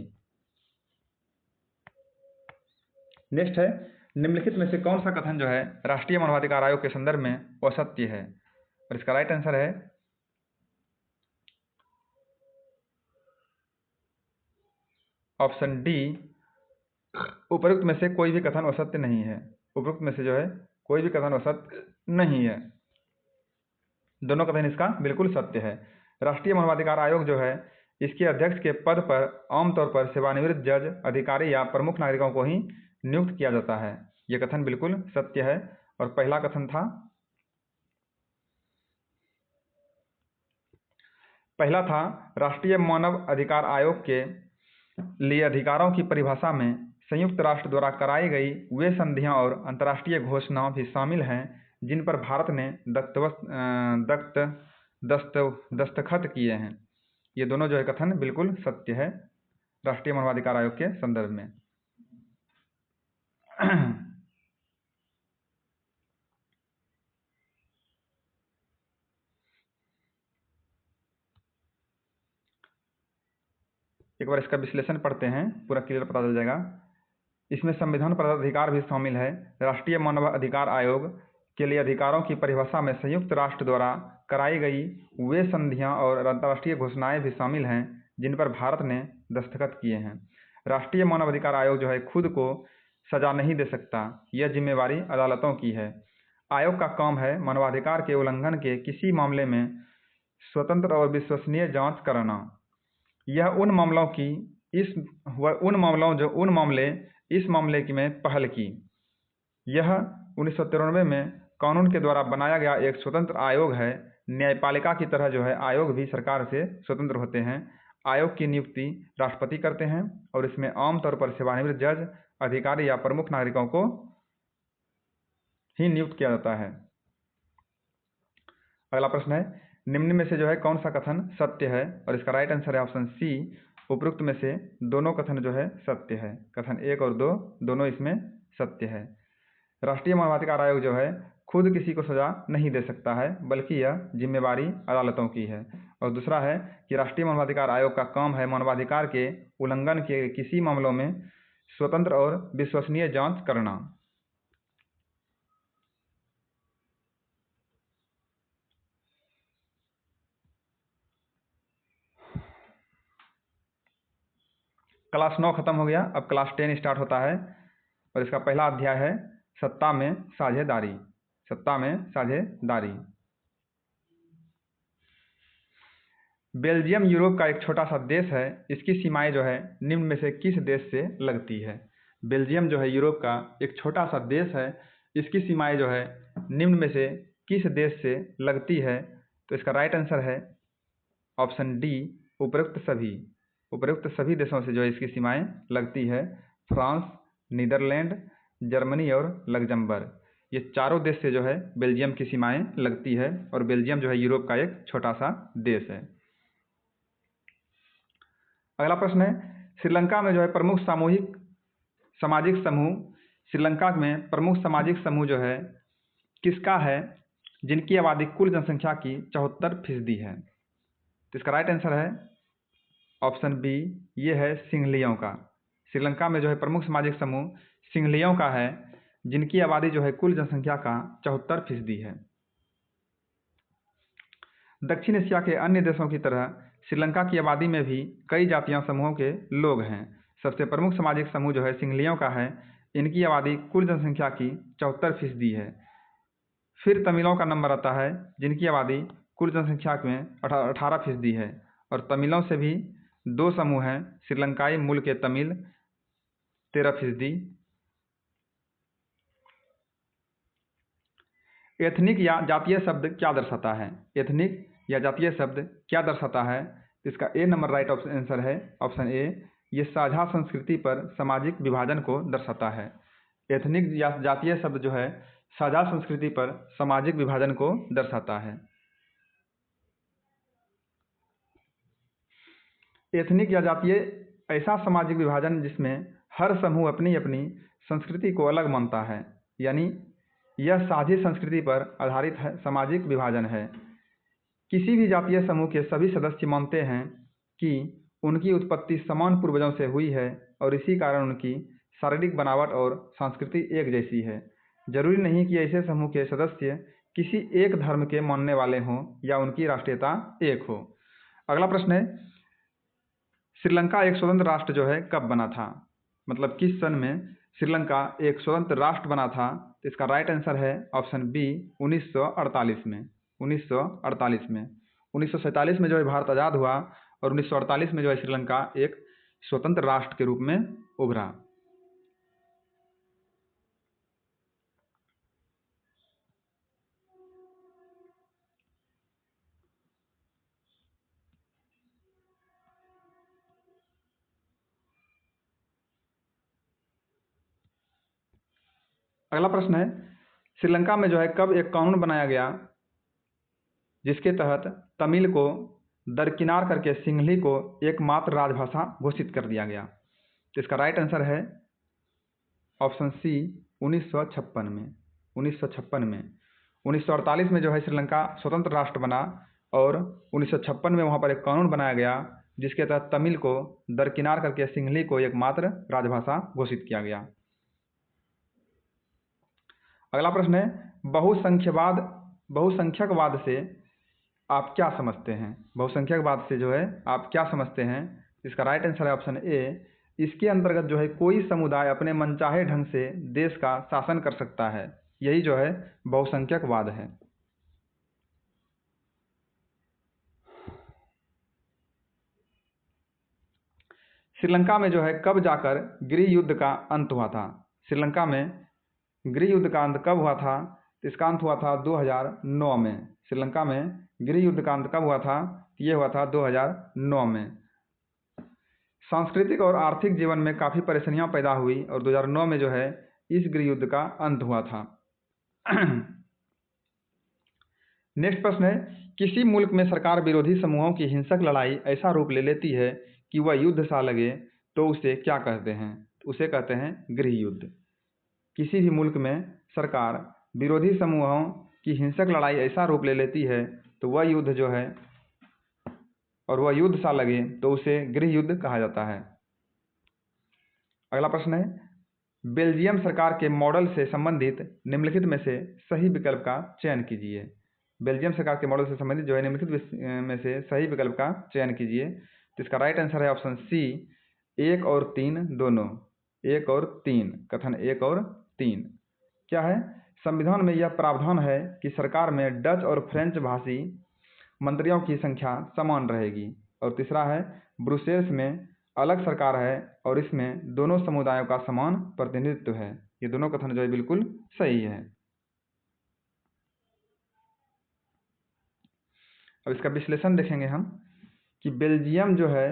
नेक्स्ट है निम्नलिखित में से कौन सा कथन जो है राष्ट्रीय मानवाधिकार आयोग के संदर्भ में असत्य है? और इसका राइट आंसर है ऑप्शन डी, उपयुक्त में से कोई भी कथन असत्य नहीं है। उपयुक्त में से जो है कोई भी कथन असत्य नहीं है। दोनों कथन इसका बिल्कुल सत्य है। राष्ट्रीय मानवाधिकार आयोग जो है इसके अध्यक्ष के पद पर आमतौर पर सेवानिवृत्त जज, अधिकारी या प्रमुख नागरिकों को ही नियुक्त किया जाता है। यह कथन बिल्कुल सत्य है। और पहला कथन था राष्ट्रीय मानव अधिकार आयोग के लिए अधिकारों की परिभाषा में संयुक्त राष्ट्र द्वारा कराई गई वे संधियां और अंतर्राष्ट्रीय घोषणाएं भी शामिल हैं जिन पर भारत ने दस्तखत किए हैं। ये दोनों जो है कथन बिल्कुल सत्य है राष्ट्रीय मानवाधिकार आयोग के संदर्भ में। एक बार इसका विश्लेषण पढ़ते हैं, पूरा क्लियर पता चल जाएगा। इसमें संविधान पर अधिकार भी शामिल है। राष्ट्रीय मानव अधिकार आयोग के लिए अधिकारों की परिभाषा में संयुक्त राष्ट्र द्वारा कराई गई वे संधियां और अंतर्राष्ट्रीय घोषणाएं भी शामिल हैं जिन पर भारत ने दस्तखत किए हैं। राष्ट्रीय मानव अधिकार आयोग जो है खुद को सजा नहीं दे सकता, यह जिम्मेवारी अदालतों की है। आयोग का काम है मानवाधिकार के उल्लंघन के किसी मामले में स्वतंत्र और विश्वसनीय जांच कराना। यह उन मामले इस मामले में पहल की। यह 1993 में कानून के द्वारा बनाया गया एक स्वतंत्र आयोग है। न्यायपालिका की तरह जो है आयोग भी सरकार से स्वतंत्र होते हैं। आयोग की नियुक्ति राष्ट्रपति करते हैं और इसमें आमतौर पर सेवानिवृत्त जज, अधिकारी या प्रमुख नागरिकों को ही नियुक्त किया जाता है। अगला प्रश्न है, निम्न में से जो है कौन सा कथन सत्य है? और इसका राइट आंसर है ऑप्शन सी, उपरोक्त में से दोनों कथन जो है सत्य है। कथन 1 और 2 दोनों इसमें सत्य है। राष्ट्रीय मानवाधिकार आयोग जो है खुद किसी को सजा नहीं दे सकता है, बल्कि यह जिम्मेवारी अदालतों की है। और दूसरा है कि राष्ट्रीय मानवाधिकार आयोग का काम है मानवाधिकार के उल्लंघन के किसी मामलों में स्वतंत्र और विश्वसनीय जांच करना। क्लास 9 खत्म हो गया, अब क्लास 10 स्टार्ट होता है और इसका पहला अध्याय है सत्ता में साझेदारी। सत्ता में साझेदारी। बेल्जियम यूरोप का एक छोटा सा देश है। इसकी सीमाएं जो है निम्न में से किस देश से लगती है? बेल्जियम जो है यूरोप का एक छोटा सा देश है। इसकी सीमाएं जो है निम्न में से किस देश से लगती है? तो इसका राइट आंसर है ऑप्शन डी, उपरोक्त सभी। उपरोक्त सभी देशों से जो है इसकी सीमाएं लगती है। फ्रांस, नीदरलैंड, जर्मनी और लग्जमबर्ग, ये चारों देश से जो है बेल्जियम की सीमाएं लगती है। और बेल्जियम जो है यूरोप का एक छोटा सा देश है। अगला प्रश्न है, श्रीलंका में जो है प्रमुख सामाजिक समूह, श्रीलंका में प्रमुख सामाजिक समूह जो है किसका है जिनकी आबादी कुल जनसंख्या की 74% है? तो इसका राइट आंसर है ऑप्शन बी, ये है सिंहलियों का। श्रीलंका में जो है प्रमुख सामाजिक समूह सिंहलियों का है, जिनकी आबादी जो है कुल जनसंख्या का 74% है। दक्षिण एशिया के अन्य देशों की तरह श्रीलंका की आबादी में भी कई जातियां समूहों के लोग हैं। सबसे प्रमुख सामाजिक समूह जो है सिंहलियों का है। इनकी आबादी कुल जनसंख्या की 74% है। फिर तमिलों का नंबर आता है, जिनकी आबादी कुल जनसंख्या में 18% है। और तमिलों से भी दो समूह हैं, श्रीलंकाई मूल के तमिल 13%। एथनिक या जातीय शब्द क्या दर्शाता है? एथनिक या जातीय शब्द क्या दर्शाता है? इसका ए नंबर राइट आंसर है ऑप्शन ए, ये साझा संस्कृति पर सामाजिक विभाजन को दर्शाता है। एथनिक या जातीय शब्द जो है साझा संस्कृति पर सामाजिक विभाजन को दर्शाता है। एथनिक या जातीय ऐसा सामाजिक विभाजन जिसमें हर समूह अपनी अपनी संस्कृति को अलग मानता है, यानी यह साझी संस्कृति पर आधारित है सामाजिक विभाजन है। किसी भी जातीय समूह के सभी सदस्य मानते हैं कि उनकी उत्पत्ति समान पूर्वजों से हुई है और इसी कारण उनकी शारीरिक बनावट और संस्कृति एक जैसी है। जरूरी नहीं कि ऐसे समूह के सदस्य किसी एक धर्म के मानने वाले हों या उनकी राष्ट्रीयता एक हो। अगला प्रश्न है, श्रीलंका एक स्वतंत्र राष्ट्र जो है कब बना था? मतलब किस सन में श्रीलंका एक स्वतंत्र राष्ट्र बना था? तो इसका राइट आंसर है ऑप्शन बी, 1948 में। 1948 में। 1947 में जो है भारत आज़ाद हुआ और 1948 में जो है श्रीलंका एक स्वतंत्र राष्ट्र के रूप में उभरा। अगला प्रश्न है, श्रीलंका में जो है कब एक कानून बनाया गया जिसके तहत तमिल को दरकिनार करके सिंहली को एकमात्र राजभाषा घोषित कर दिया गया? तो इसका राइट आंसर है ऑप्शन सी, 1956 में। 1956 में। 1948 में जो है श्रीलंका स्वतंत्र राष्ट्र बना और 1956 में वहाँ पर एक कानून बनाया गया जिसके तहत तमिल को दरकिनार करके सिंहली को एकमात्र राजभाषा घोषित किया गया। अगला प्रश्न है, बहुसंख्यकवाद से आप क्या समझते हैं? बहुसंख्यकवाद से जो है आप क्या समझते हैं? इसका राइट आंसर है ऑप्शन ए, इसके अंतर्गत जो है कोई समुदाय अपने मनचाहे ढंग से देश का शासन कर सकता है, यही जो है बहुसंख्यकवाद है। श्रीलंका में जो है कब जाकर गृह युद्ध का अंत हुआ था? श्रीलंका में गृह युद्ध का अंत कब हुआ था? इसका अंत हुआ था 2009 में। श्रीलंका में गृह युद्ध का अंत कब हुआ था? ये हुआ था 2009 में। सांस्कृतिक और आर्थिक जीवन में काफ़ी परेशानियां पैदा हुई और 2009 में जो है इस गृह युद्ध का अंत हुआ था। नेक्स्ट प्रश्न है, किसी मुल्क में सरकार विरोधी समूहों की हिंसक लड़ाई ऐसा रूप ले लेती है कि वह युद्ध सा लगे तो उसे क्या कहते हैं? उसे कहते हैं गृह युद्ध। किसी भी मुल्क में सरकार विरोधी समूहों की हिंसक लड़ाई ऐसा रूप ले लेती है तो वह युद्ध जो है और वह युद्ध सा लगे तो उसे गृह युद्ध कहा जाता है। अगला प्रश्न है, बेल्जियम सरकार के मॉडल से संबंधित निम्नलिखित में से सही विकल्प का चयन कीजिए। बेल्जियम सरकार के मॉडल से संबंधित जो है निम्नलिखित में से सही विकल्प का चयन कीजिए। तो इसका राइट आंसर है ऑप्शन सी, 1 और 3 दोनों। 1 और 3, कथन 1 और 3 क्या है? संविधान में यह प्रावधान है कि सरकार में डच और फ्रेंच भाषी मंत्रियों की संख्या समान रहेगी। और तीसरा है, ब्रुसेल्स में अलग सरकार है और इसमें दोनों समुदायों का समान प्रतिनिधित्व है। ये दोनों कथन जो है बिल्कुल सही है। अब इसका विश्लेषण देखेंगे हम कि बेल्जियम जो है,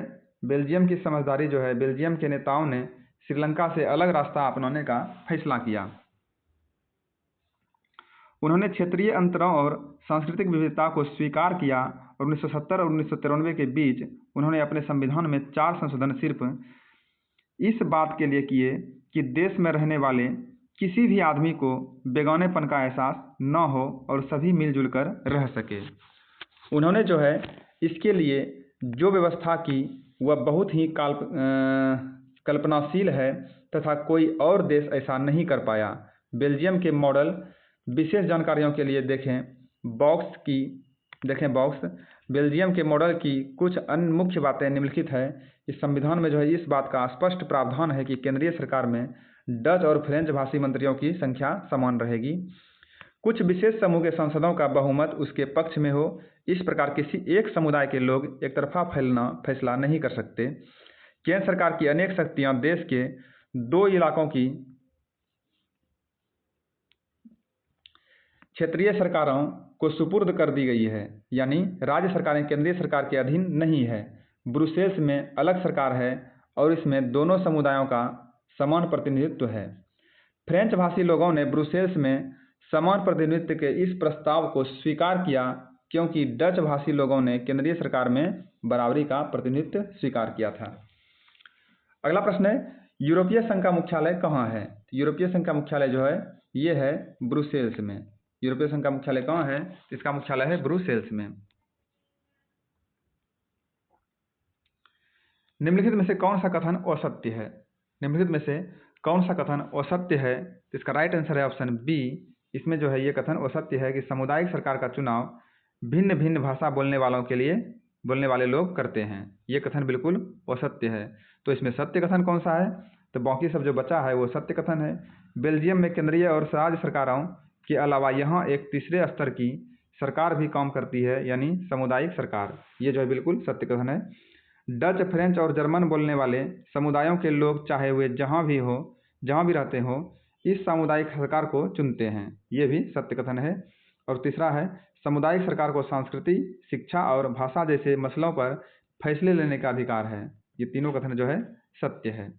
बेल्जियम की समझदारी जो है, बेल्जियम के नेताओं ने श्रीलंका से अलग रास्ता अपनाने का फैसला किया। उन्होंने क्षेत्रीय अंतरों और सांस्कृतिक विविधता को स्वीकार किया और 1970 और 1993 के बीच उन्होंने अपने संविधान में 4 संशोधन सिर्फ इस बात के लिए किए कि देश में रहने वाले किसी भी आदमी को बेगानेपन का एहसास न हो और सभी मिलजुल कर रह सके। उन्होंने जो है इसके लिए जो व्यवस्था की वह बहुत ही कल्पनाशील है तथा कोई और देश ऐसा नहीं कर पाया। बेल्जियम के मॉडल विशेष जानकारियों के लिए देखें बॉक्स। बेल्जियम के मॉडल की कुछ अन्य मुख्य बातें निम्नलिखित है। इस संविधान में जो है इस बात का स्पष्ट प्रावधान है कि केंद्रीय सरकार में डच और फ्रेंच भाषी मंत्रियों की संख्या समान रहेगी। कुछ विशेष समूह के सांसदों का बहुमत उसके पक्ष में हो। इस प्रकार किसी एक समुदाय के लोग एक तरफा फैसला नहीं कर सकते। केंद्र सरकार की अनेक शक्तियां देश के 2 इलाकों की क्षेत्रीय सरकारों को सुपुर्द कर दी गई है, यानी राज्य सरकारें केंद्रीय सरकार के अधीन नहीं है। ब्रुसेल्स में अलग सरकार है और इसमें दोनों समुदायों का समान प्रतिनिधित्व है। फ्रेंच भाषी लोगों ने ब्रुसेल्स में समान प्रतिनिधित्व के इस प्रस्ताव को स्वीकार किया क्योंकि डच भाषी लोगों ने केंद्रीय सरकार में बराबरी का प्रतिनिधित्व स्वीकार किया था। अगला प्रश्न है, यूरोपीय संघ का मुख्यालय कहाँ है? यूरोपीय संघ का मुख्यालय जो है ये है ब्रुसेल्स में। यूरोपीय संघ का मुख्यालय कहाँ है? इसका मुख्यालय है ब्रुसेल्स में। निम्नलिखित में से कौन सा कथन असत्य है? निम्नलिखित में से कौन सा कथन असत्य है? तो इसका राइट आंसर है ऑप्शन बी। इसमें जो है ये कथन असत्य है कि सामुदायिक सरकार का चुनाव भिन्न भिन्न भाषा बोलने वाले लोग करते हैं। ये कथन बिल्कुल असत्य है। तो इसमें सत्य कथन कौन सा है? तो बाकी सब जो बचा है वो सत्य कथन है। बेल्जियम में केंद्रीय और राज्य सरकारों के अलावा यहाँ एक तीसरे स्तर की सरकार भी काम करती है, यानी सामुदायिक सरकार। ये जो है बिल्कुल सत्य कथन है। डच, फ्रेंच और जर्मन बोलने वाले समुदायों के लोग चाहे वे जहाँ भी रहते हो, इस सामुदायिक सरकार को चुनते हैं। ये भी सत्य कथन है। और तीसरा है, सामुदायिक सरकार को संस्कृति, शिक्षा और भाषा जैसे मसलों पर फैसले लेने का अधिकार है। ये तीनों कथन जो है सत्य है।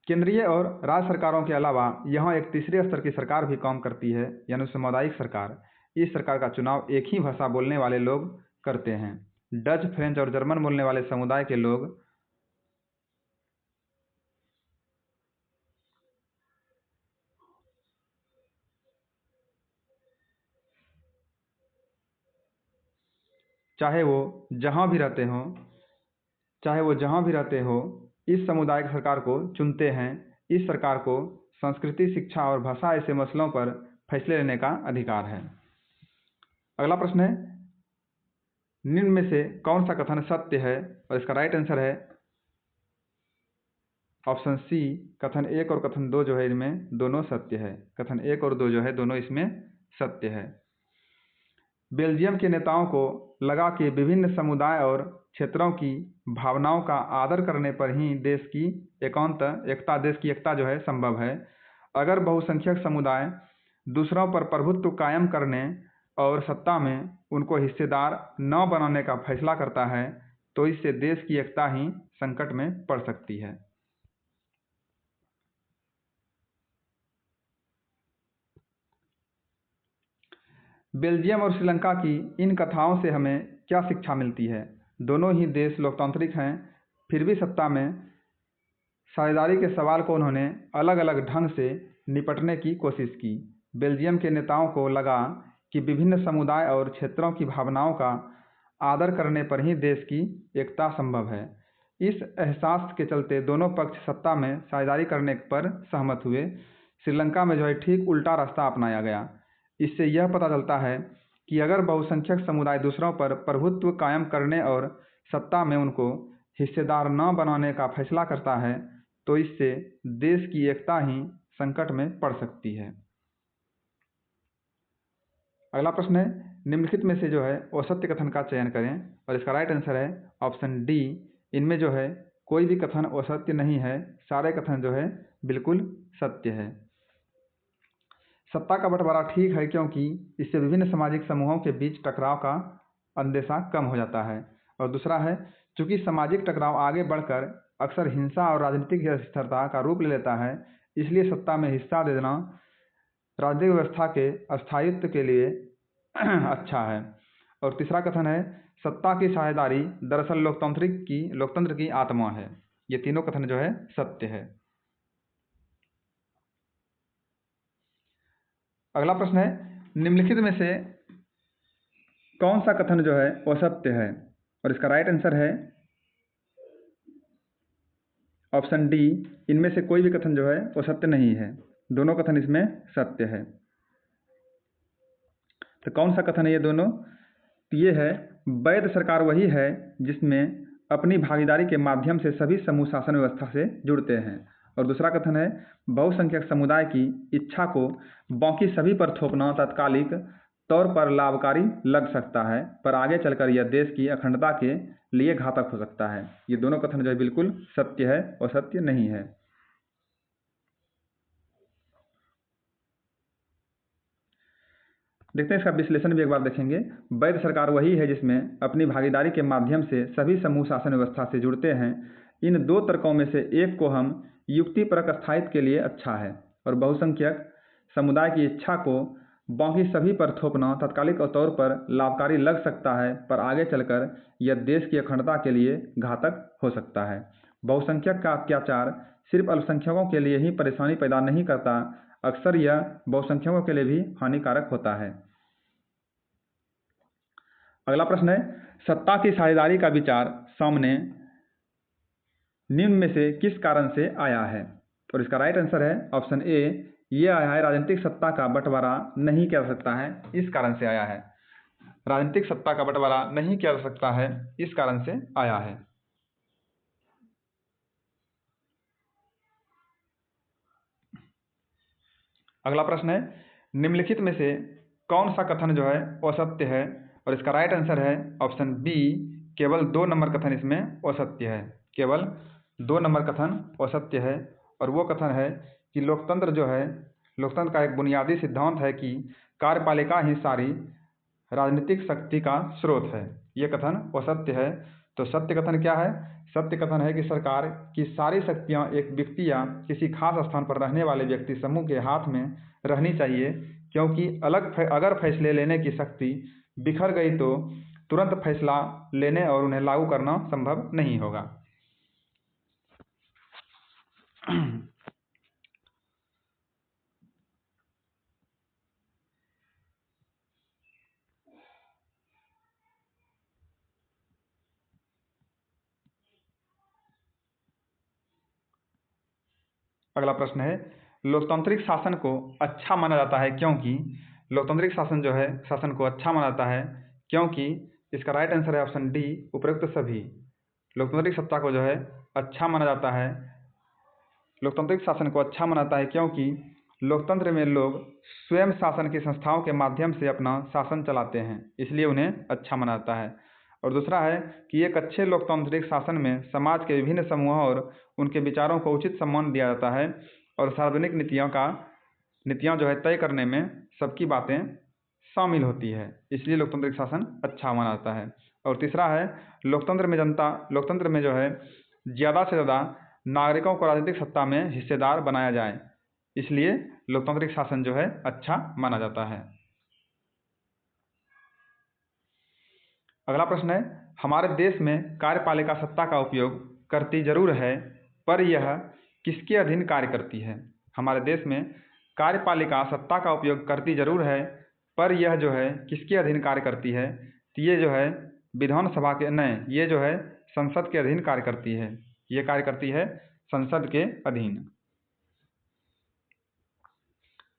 केंद्रीय और राज्य सरकारों के अलावा यहाँ एक तीसरे स्तर की सरकार भी काम करती है, यानी सामुदायिक सरकार। इस सरकार का चुनाव एक ही भाषा बोलने वाले लोग करते हैं। डच, फ्रेंच और जर्मन बोलने वाले समुदाय के लोग चाहे वो जहाँ भी रहते हो इस सामुदायिक सरकार को चुनते हैं। इस सरकार को संस्कृति, शिक्षा और भाषा ऐसे मसलों पर फैसले लेने का अधिकार है। अगला प्रश्न है, निम्न में से कौन सा कथन सत्य है? और इसका राइट आंसर है ऑप्शन सी। कथन 1 और कथन 2 जो है इनमें दोनों सत्य है। कथन 1 और 2 जो है दोनों इसमें सत्य है। बेल्जियम के नेताओं को लगा कि विभिन्न समुदाय और क्षेत्रों की भावनाओं का आदर करने पर ही देश की एकता जो है संभव है। अगर बहुसंख्यक समुदाय दूसरों पर प्रभुत्व कायम करने और सत्ता में उनको हिस्सेदार न बनाने का फैसला करता है तो इससे देश की एकता ही संकट में पड़ सकती है। बेल्जियम और श्रीलंका की इन कथाओं से हमें क्या शिक्षा मिलती है? दोनों ही देश लोकतांत्रिक हैं, फिर भी सत्ता में साझेदारी के सवाल को उन्होंने अलग अलग ढंग से निपटने की कोशिश की। बेल्जियम के नेताओं को लगा कि विभिन्न समुदाय और क्षेत्रों की भावनाओं का आदर करने पर ही देश की एकता संभव है। इस एहसास के चलते दोनों पक्ष सत्ता में साझेदारी करने पर सहमत हुए। श्रीलंका में जो है ठीक उल्टा रास्ता अपनाया गया। इससे यह पता चलता है कि अगर बहुसंख्यक समुदाय दूसरों पर प्रभुत्व कायम करने और सत्ता में उनको हिस्सेदार न बनाने का फैसला करता है तो इससे देश की एकता ही संकट में पड़ सकती है। अगला प्रश्न है, निम्नलिखित में से जो है असत्य कथन का चयन करें और इसका राइट आंसर है ऑप्शन डी। इनमें जो है कोई भी कथन असत्य नहीं है, सारे कथन जो है बिल्कुल सत्य है। सत्ता का बंटवारा ठीक है क्योंकि इससे विभिन्न सामाजिक समूहों के बीच टकराव का अंदेशा कम हो जाता है। और दूसरा है, चूंकि सामाजिक टकराव आगे बढ़कर अक्सर हिंसा और राजनीतिक अस्थिरता का रूप ले लेता है, इसलिए सत्ता में हिस्सा दे देना राजनीतिक व्यवस्था के स्थायित्व के लिए अच्छा है। और तीसरा कथन है, सत्ता की साझेदारी दरअसल लोकतंत्र की आत्मा है। ये तीनों कथन जो है सत्य है। अगला प्रश्न है, निम्नलिखित में से कौन सा कथन जो है असत्य है? और इसका राइट आंसर है ऑप्शन डी। इनमें से कोई भी कथन जो है असत्य नहीं है, दोनों कथन इसमें सत्य है। तो कौन सा कथन है ये दोनों? तो ये है, वैध सरकार वही है जिसमें अपनी भागीदारी के माध्यम से सभी समूह शासन व्यवस्था से जुड़ते हैं। और दूसरा कथन है, बहुसंख्यक समुदाय की इच्छा को बाकी सभी पर थोपना तात्कालिक तौर पर लाभकारी लग सकता है, पर आगे चलकर यह देश की अखंडता के लिए घातक हो सकता है। ये दोनों कथन जो है बिल्कुल सत्य है और सत्य नहीं है। देखते हैं इसका विश्लेषण भी एक बार देखेंगे। वैध सरकार वही है जिसमें अपनी भागीदारी के माध्यम से सभी समूह शासन व्यवस्था से जुड़ते हैं। इन दो तर्कों में से एक को हम युक्तिपरक स्थायित्व के लिए अच्छा है और बहुसंख्यक समुदाय की इच्छा को बाकी सभी पर थोपना तात्कालिक तौर पर लाभकारी लग सकता है, पर आगे चलकर यह देश की अखंडता के लिए घातक हो सकता है। बहुसंख्यक का अत्याचार सिर्फ अल्पसंख्यकों के लिए ही परेशानी पैदा नहीं करता, अक्सर यह बहुसंख्यकों के लिए भी हानिकारक होता है। अगला प्रश्न है, सत्ता की साझेदारी का विचार सामने निम्न में से किस कारण से आया है? और इसका राइट आंसर है ऑप्शन ए। ये आया है, राजनीतिक सत्ता का बंटवारा नहीं किया जा सकता है, इस कारण से आया है। राजनीतिक सत्ता का बंटवारा नहीं किया जा सकता है, इस कारण से आया है। अगला प्रश्न है, निम्नलिखित में से कौन सा कथन जो है असत्य है? और इसका राइट आंसर है ऑप्शन बी। केवल 2 नंबर कथन इसमें असत्य है। केवल 2 नंबर कथन असत्य है। और वो कथन है कि लोकतंत्र का एक बुनियादी सिद्धांत है कि कार्यपालिका ही सारी राजनीतिक शक्ति का स्रोत है। ये कथन असत्य है। तो सत्य कथन क्या है? सत्य कथन है कि सरकार की सारी शक्तियां एक व्यक्ति या किसी खास स्थान पर रहने वाले व्यक्ति समूह के हाथ में रहनी चाहिए, क्योंकि अगर फैसले लेने की शक्ति बिखर गई तो तुरंत फैसला लेने और उन्हें लागू करना संभव नहीं होगा। अगला प्रश्न है, लोकतांत्रिक शासन को अच्छा माना जाता है क्योंकि लोकतांत्रिक शासन को अच्छा माना जाता है क्योंकि इसका राइट आंसर है ऑप्शन डी, उपरोक्त सभी। लोकतांत्रिक सत्ता को जो है अच्छा माना जाता है, लोकतांत्रिक शासन को अच्छा माना है क्योंकि लोकतंत्र में लोग स्वयं शासन की संस्थाओं के माध्यम से अपना शासन चलाते हैं, इसलिए उन्हें अच्छा माना जाता है। और दूसरा है कि एक अच्छे लोकतांत्रिक शासन में समाज के विभिन्न समूहों और उनके विचारों को उचित सम्मान दिया जाता है और सार्वजनिक नीतियाँ जो है तय करने में सबकी बातें शामिल होती है, इसलिए लोकतांत्रिक शासन अच्छा माना जाता है। और तीसरा है, लोकतंत्र में जो है ज़्यादा से ज़्यादा नागरिकों को राजनीतिक सत्ता में हिस्सेदार बनाया जाए, इसलिए लोकतांत्रिक शासन जो है अच्छा माना जाता है। अगला प्रश्न है, हमारे देश में कार्यपालिका सत्ता का उपयोग करती जरूर है, पर यह किसके अधीन कार्य करती है? हमारे देश में कार्यपालिका सत्ता का उपयोग करती जरूर है, पर यह जो है किसके अधीन कार्य करती है? तो ये जो है विधानसभा के नहीं, ये जो है संसद के अधीन कार्य करती है। ये कार्य करती है संसद के अधीन।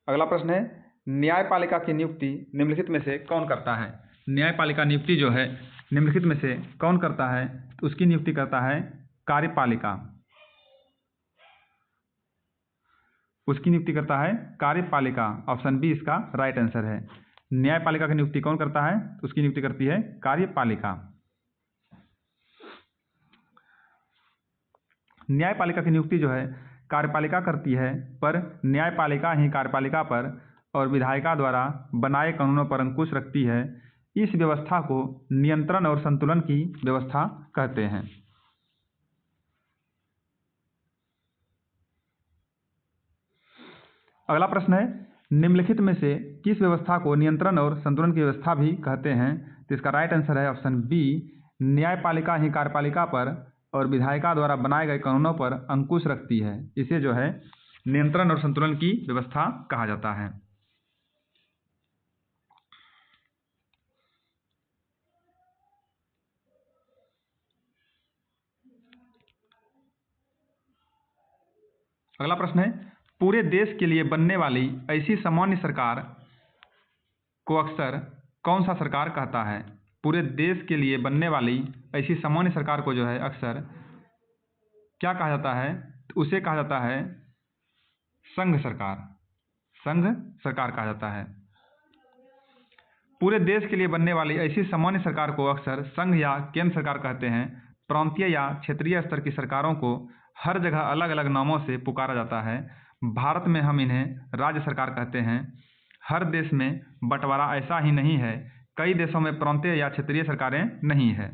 अगला प्रश्न है, न्यायपालिका की नियुक्ति निम्नलिखित में से कौन करता है? न्यायपालिका नियुक्ति जो है निम्नलिखित में से कौन करता है? तो उसकी नियुक्ति करता है कार्यपालिका। उसकी नियुक्ति करता है कार्यपालिका। ऑप्शन बी इसका राइट आंसर है। न्यायपालिका की नियुक्ति कौन करता है? तो उसकी नियुक्ति करती है कार्यपालिका। न्यायपालिका की नियुक्ति जो है कार्यपालिका करती है, पर न्यायपालिका ही कार्यपालिका पर और विधायिका द्वारा बनाए कानूनों पर अंकुश रखती है। इस व्यवस्था को नियंत्रण और संतुलन की व्यवस्था कहते हैं। अगला प्रश्न है, निम्नलिखित में से किस व्यवस्था को नियंत्रण और संतुलन की व्यवस्था भी कहते हैं? तो इसका राइट आंसर है ऑप्शन बी, न्यायपालिका ही कार्यपालिका पर और विधायिका द्वारा बनाए गए कानूनों पर अंकुश रखती है। इसे जो है नियंत्रण और संतुलन की व्यवस्था कहा जाता है। अगला प्रश्न है, पूरे देश के लिए बनने वाली ऐसी सामान्य सरकार को अक्सर कौन सा सरकार कहता है? पूरे देश के लिए बनने वाली ऐसी सामान्य सरकार को जो है अक्सर क्या कहा जाता है? तो उसे कहा जाता है संघ सरकार। संघ सरकार कहा जाता है। पूरे देश के लिए बनने वाली ऐसी सामान्य सरकार को अक्सर संघ या केंद्र सरकार कहते हैं। प्रांतीय या क्षेत्रीय स्तर की सरकारों को हर जगह अलग अलग नामों से पुकारा जाता है। भारत में हम इन्हें राज्य सरकार कहते हैं। हर देश में बंटवारा ऐसा ही नहीं है, कई देशों में प्रांतीय या क्षेत्रीय सरकारें नहीं है।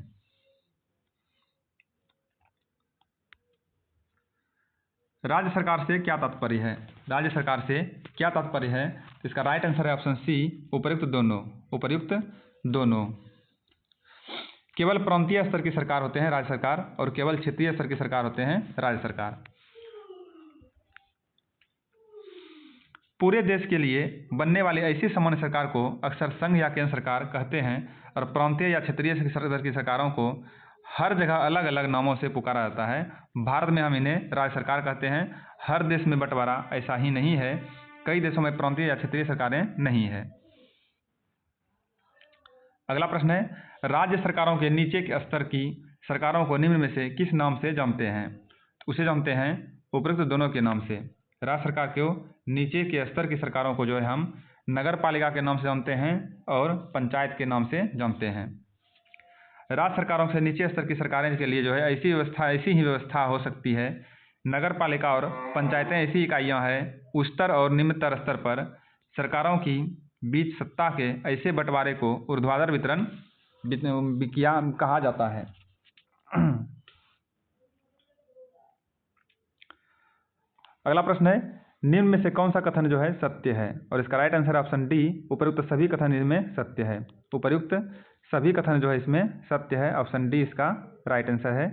राज्य सरकार से क्या तात्पर्य है? राज्य सरकार से क्या तात्पर्य है? तो इसका राइट आंसर है ऑप्शन सी, उपर्युक्त दोनों। उपर्युक्त दोनों। केवल प्रांतीय स्तर की सरकार होते हैं राज्य सरकार, और केवल क्षेत्रीय स्तर की सरकार होते हैं राज्य सरकार। पूरे देश के लिए बनने वाली ऐसी सामान्य सरकार को अक्सर संघ या केंद्र सरकार कहते हैं, और प्रांतीय या क्षेत्रीय स्तर की सरकारों को हर जगह अलग अलग नामों से पुकारा जाता है। भारत में हम इन्हें राज्य सरकार कहते हैं। हर देश में बंटवारा ऐसा ही नहीं है, कई देशों में प्रांतीय या क्षेत्रीय सरकारें नहीं है। अगला प्रश्न है, राज्य सरकारों के नीचे के स्तर की सरकारों को निम्न में से किस नाम से जानते हैं? उसे जानते हैं उपरोक्त दोनों के नाम से। राज्य सरकार को नीचे के स्तर की सरकारों को जो है हम नगर पालिका के नाम से जानते हैं और पंचायत के नाम से जानते हैं। राज्य सरकारों से नीचे स्तर की सरकारें के लिए जो है ऐसी ही व्यवस्था हो सकती है। नगर पालिका और पंचायतें ऐसी इकाइयां हैं उच्चतर और निम्नतर स्तर पर सरकारों की बीच सत्ता के ऐसे बंटवारे को ऊर्ध्वाधर वितरण कहा जाता है। अगला प्रश्न है, निम्न में से कौन सा कथन जो है सत्य है? और इसका राइट आंसर ऑप्शन डी, उपर्युक्त सभी कथन इसमें सत्य है। उपर्युक्त सभी कथन जो है इसमें सत्य है। ऑप्शन डी इसका राइट आंसर है।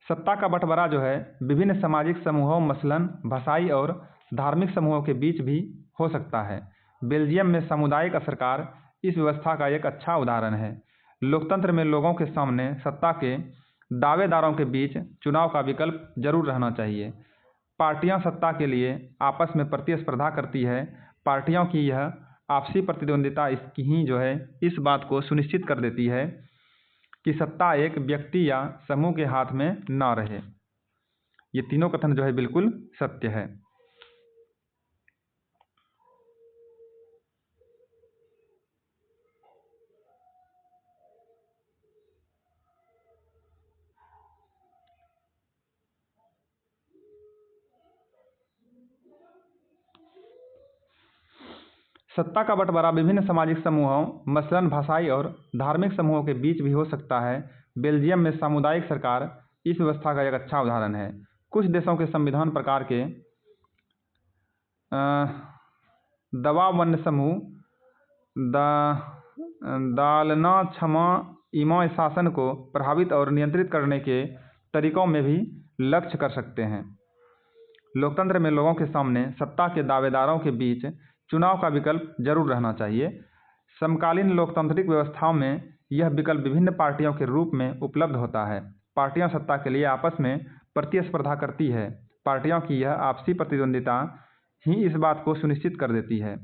सत्ता का बंटवारा जो है विभिन्न सामाजिक समूहों मसलन भाषाई और धार्मिक समूहों के बीच भी हो सकता है। बेल्जियम में सामुदायिक सरकार इस व्यवस्था का एक अच्छा उदाहरण है। लोकतंत्र में लोगों के सामने सत्ता के दावेदारों के बीच चुनाव का विकल्प जरूर रहना चाहिए। पार्टियां सत्ता के लिए आपस में प्रतिस्पर्धा करती है। पार्टियों की यह आपसी प्रतिद्वंदिता इसकी ही जो है इस बात को सुनिश्चित कर देती है कि सत्ता एक व्यक्ति या समूह के हाथ में न रहे। ये तीनों कथन जो है बिल्कुल सत्य है। सत्ता का बंटवारा विभिन्न सामाजिक समूहों मसलन भाषाई और धार्मिक समूहों के बीच भी हो सकता है। बेल्जियम में सामुदायिक सरकार इस व्यवस्था का एक अच्छा उदाहरण है। कुछ देशों के संविधान प्रकार के दबावन्य समूह दालना क्षमा इमा शासन को प्रभावित और नियंत्रित करने के तरीकों में भी लक्ष्य कर सकते हैं। लोकतंत्र में लोगों के सामने सत्ता के दावेदारों के बीच चुनाव का विकल्प जरूर रहना चाहिए। समकालीन लोकतांत्रिक व्यवस्थाओं में यह विकल्प विभिन्न पार्टियों के रूप में उपलब्ध होता है। पार्टियां सत्ता के लिए आपस में प्रतिस्पर्धा करती है। पार्टियों की यह आपसी प्रतिद्वंदिता ही इस बात को सुनिश्चित कर देती है।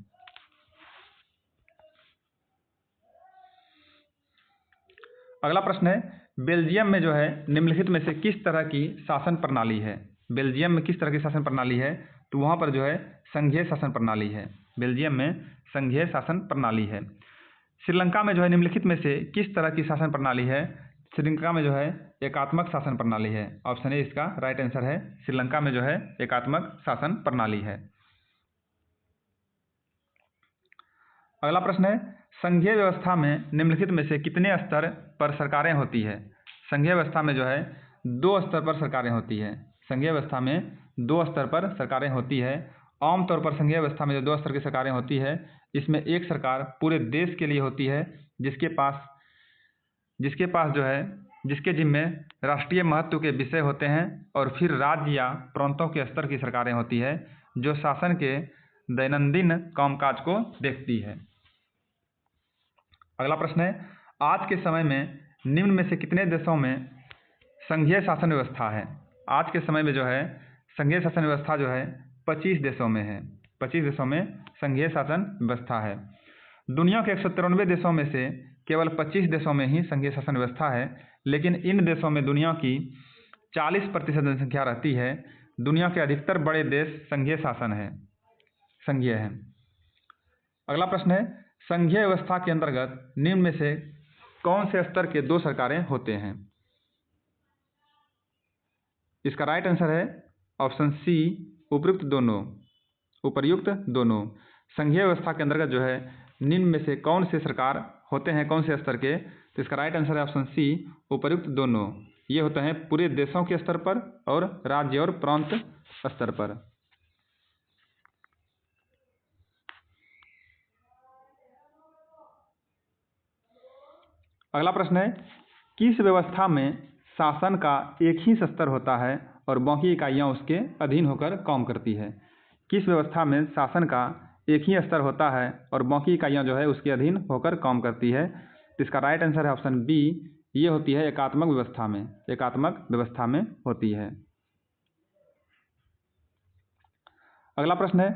अगला प्रश्न है, बेल्जियम में जो है निम्नलिखित में से किस तरह की शासन प्रणाली है? बेल्जियम में किस तरह की शासन प्रणाली है? तो वहाँ पर जो है संघीय शासन प्रणाली है। बेल्जियम में संघीय शासन प्रणाली है। श्रीलंका में जो है निम्नलिखित में से किस तरह की शासन प्रणाली है? श्रीलंका में जो है एकात्मक शासन प्रणाली है। ऑप्शन ए इसका राइट आंसर है। श्रीलंका में जो है एकात्मक शासन प्रणाली है। अगला प्रश्न है, संघीय व्यवस्था में निम्नलिखित में से कितने स्तर पर सरकारें होती है? संघीय व्यवस्था में जो है 2 स्तर पर सरकारें होती है। संघीय व्यवस्था में 2 स्तर पर सरकारें होती है। आमतौर पर संघीय व्यवस्था में जो 2 स्तर की सरकारें होती है, इसमें एक सरकार पूरे देश के लिए होती है, जिसके पास जो है जिसके जिम्मे राष्ट्रीय महत्व के विषय होते हैं, और फिर राज्य या प्रांतों के स्तर की सरकारें होती है, जो शासन के दैनंदिन कामकाज को देखती है। अगला प्रश्न है, आज के समय में निम्न में से कितने देशों में संघीय शासन व्यवस्था है? आज के समय में जो है संघीय शासन व्यवस्था जो है 25 देशों में है। 25 देशों में संघीय शासन व्यवस्था है। दुनिया के 193 देशों में से केवल 25 देशों में ही संघीय शासन व्यवस्था है, लेकिन इन देशों में दुनिया की 40% जनसंख्या रहती है। दुनिया के अधिकतर बड़े देश संघीय है। अगला प्रश्न है, संघीय व्यवस्था के अंतर्गत निम्न में से कौन से स्तर के 2 सरकारें होते हैं? इसका राइट आंसर है ऑप्शन सी उपर्युक्त दोनों। संघीय व्यवस्था के अंतर्गत जो है निम्न में से कौन से सरकार होते हैं, कौन से स्तर के? तो इसका राइट आंसर है ऑप्शन सी उपर्युक्त दोनों। ये होते हैं पूरे देशों के स्तर पर और राज्य और प्रांत स्तर पर। अगला प्रश्न है, किस व्यवस्था में शासन का एक ही स्तर होता है और बाकी इकाइयाँ उसके अधीन होकर काम करती है? किस व्यवस्था में शासन का एक ही स्तर होता है और बाकी इकाइयाँ जो है उसके अधीन होकर काम करती है? तो इसका राइट आंसर है ऑप्शन बी, ये होती है एकात्मक व्यवस्था में होती है। अगला प्रश्न है,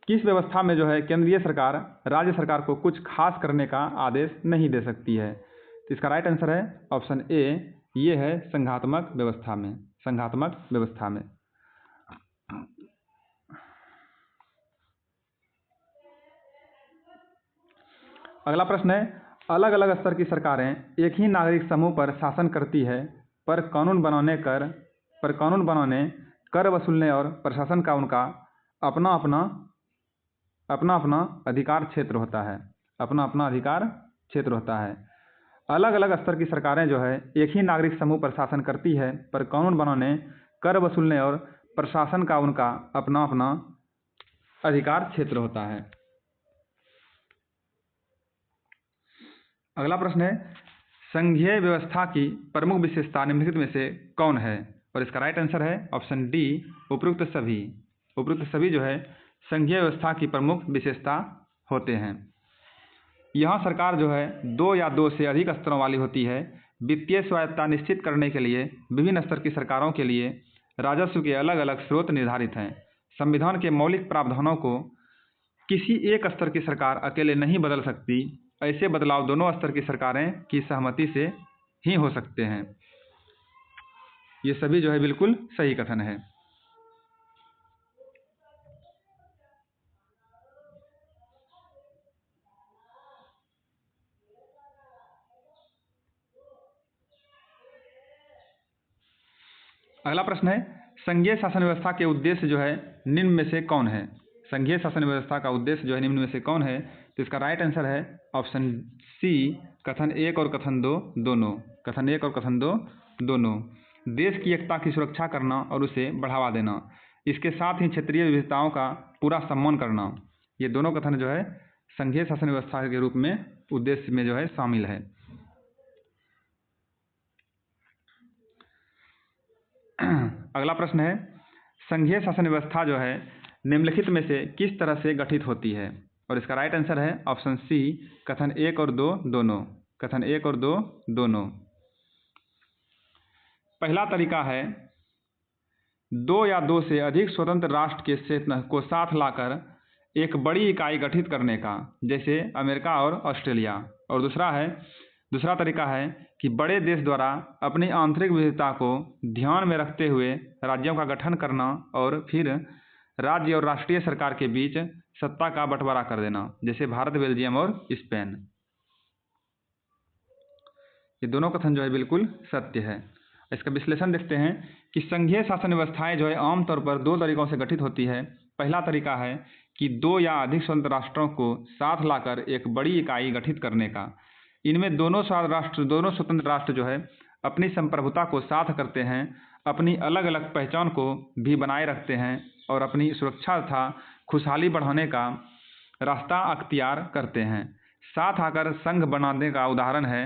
किस व्यवस्था में जो है केंद्रीय सरकार राज्य सरकार को कुछ खास करने का आदेश नहीं दे सकती है? तो इसका राइट आंसर है ऑप्शन ए, ये है संघात्मक व्यवस्था में। अगला प्रश्न है, अलग अलग स्तर की सरकारें एक ही नागरिक समूह पर शासन करती है, पर कानून बनाने, कर वसूलने और प्रशासन का उनका अपना अपना अधिकार क्षेत्र होता है। अलग अलग स्तर की सरकारें जो है एक ही नागरिक समूह पर शासन करती है, पर कानून बनाने, कर वसूलने और प्रशासन का उनका अपना अधिकार क्षेत्र होता है। अगला प्रश्न है, संघीय व्यवस्था की प्रमुख विशेषता निम्नलिखित में से कौन है? और इसका राइट आंसर है ऑप्शन डी, उपरोक्त सभी जो है संघीय व्यवस्था की प्रमुख विशेषता होते हैं। यहाँ सरकार जो है 2 या 2 से अधिक स्तरों वाली होती है। वित्तीय स्वायत्तता निश्चित करने के लिए विभिन्न स्तर की सरकारों के लिए राजस्व के अलग अलग स्रोत निर्धारित हैं। संविधान के मौलिक प्रावधानों को किसी एक स्तर की सरकार अकेले नहीं बदल सकती। ऐसे बदलाव दोनों स्तर की सरकारें की सहमति से ही हो सकते हैं। ये सभी जो है बिल्कुल सही कथन है। अगला प्रश्न है, संघीय शासन व्यवस्था के उद्देश्य जो है निम्न में से कौन है? संघीय शासन व्यवस्था का उद्देश्य जो है निम्न में से कौन है? तो इसका राइट आंसर है ऑप्शन सी, कथन 1 और कथन 2 दोनों। देश की एकता की सुरक्षा करना और उसे बढ़ावा देना, इसके साथ ही क्षेत्रीय विविधताओं का पूरा सम्मान करना, ये दोनों कथन जो है संघीय शासन व्यवस्था के रूप में उद्देश्य में जो है शामिल है। अगला प्रश्न है, संघीय शासन व्यवस्था जो है निम्नलिखित में से किस तरह से गठित होती है? और इसका राइट आंसर है ऑप्शन सी, कथन 1 और 2 दोनों। कथन 1 और 2 दोनों। पहला तरीका है 2 या 2 से अधिक स्वतंत्र राष्ट्र के क्षेत्र को साथ लाकर एक बड़ी इकाई गठित करने का, जैसे अमेरिका और ऑस्ट्रेलिया। और दूसरा तरीका है कि बड़े देश द्वारा अपनी आंतरिक विविधता को ध्यान में रखते हुए राज्यों का गठन करना और फिर राज्य और राष्ट्रीय सरकार के बीच सत्ता का बंटवारा कर देना, जैसे भारत, बेल्जियम और स्पेन। ये दोनों कथन जो है बिल्कुल सत्य है। इसका विश्लेषण देखते हैं कि संघीय शासन व्यवस्थाएं जो है आमतौर पर 2 तरीकों से गठित होती है। पहला तरीका है कि 2 या अधिक स्वतंत्र राष्ट्रों को साथ लाकर एक बड़ी इकाई गठित करने का। इनमें दोनों स्वतंत्र राष्ट्र जो है अपनी संप्रभुता को साथ करते हैं, अपनी अलग अलग पहचान को भी बनाए रखते हैं और अपनी सुरक्षा तथा खुशहाली बढ़ाने का रास्ता अख्तियार करते हैं। साथ आकर संघ बनाने का उदाहरण है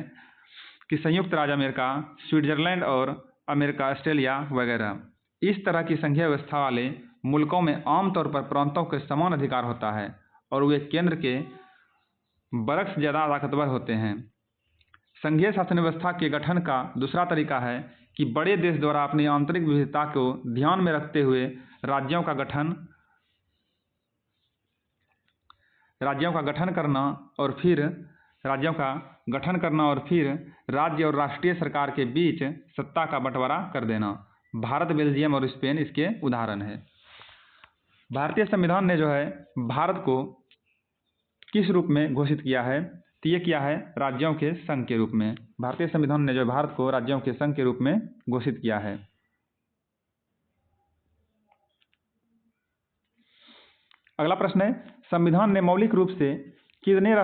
कि संयुक्त राज्य अमेरिका, स्विट्जरलैंड और अमेरिका, ऑस्ट्रेलिया वगैरह। इस तरह की संघीय व्यवस्था वाले मुल्कों में आमतौर पर प्रांतों के समान अधिकार होता है और वे केंद्र के बरक्स ज़्यादा ताकतवर होते हैं। संघीय शासन व्यवस्था के गठन का दूसरा तरीका है कि बड़े देश द्वारा अपनी आंतरिक विविधता को ध्यान में रखते हुए राज्यों का गठन करना और फिर राज्य और राष्ट्रीय सरकार के बीच सत्ता का बंटवारा कर देना। भारत, बेल्जियम और स्पेन इसके उदाहरण है। भारतीय संविधान ने जो है भारत को किस रूप में घोषित किया है? तो ये किया है राज्यों के संघ के रूप में। भारतीय संविधान ने जो भारत को राज्यों के संघ के रूप में घोषित किया है। अगला प्रश्न है, संविधान ने मौलिक रूप से कितने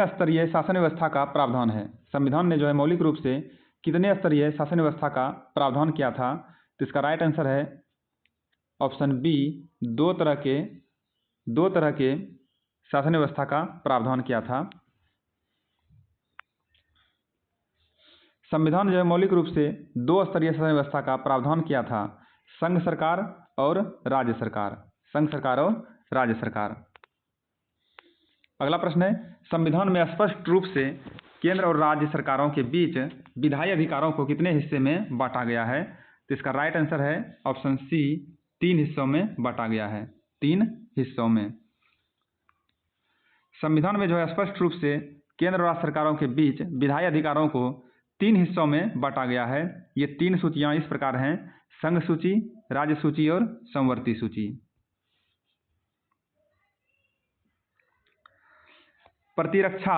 स्तरीय शासन व्यवस्था का प्रावधान है? संविधान ने जो है मौलिक रूप से कितने स्तरीय शासन व्यवस्था का प्रावधान किया था? तो इसका राइट आंसर है ऑप्शन बी, 2 तरह के शासन व्यवस्था का प्रावधान किया था। संविधान जो है मौलिक रूप से 2 स्तरीय शासन व्यवस्था का प्रावधान किया था, संघ सरकार और राज्य सरकार। अगला प्रश्न है, संविधान में स्पष्ट रूप से केंद्र और राज्य सरकारों के बीच विधायी अधिकारों को कितने हिस्से में बांटा गया है? तो इसका राइट आंसर है ऑप्शन सी, 3 हिस्सों में बांटा गया है। 3 हिस्सों में। संविधान में जो है स्पष्ट रूप से केंद्र और राज्य सरकारों के बीच विधायी अधिकारों को 3 हिस्सों में बांटा गया है। ये 3 सूचियां इस प्रकार हैं: संघ सूची, राज्य सूची और समवर्ती सूची। प्रतिरक्षा,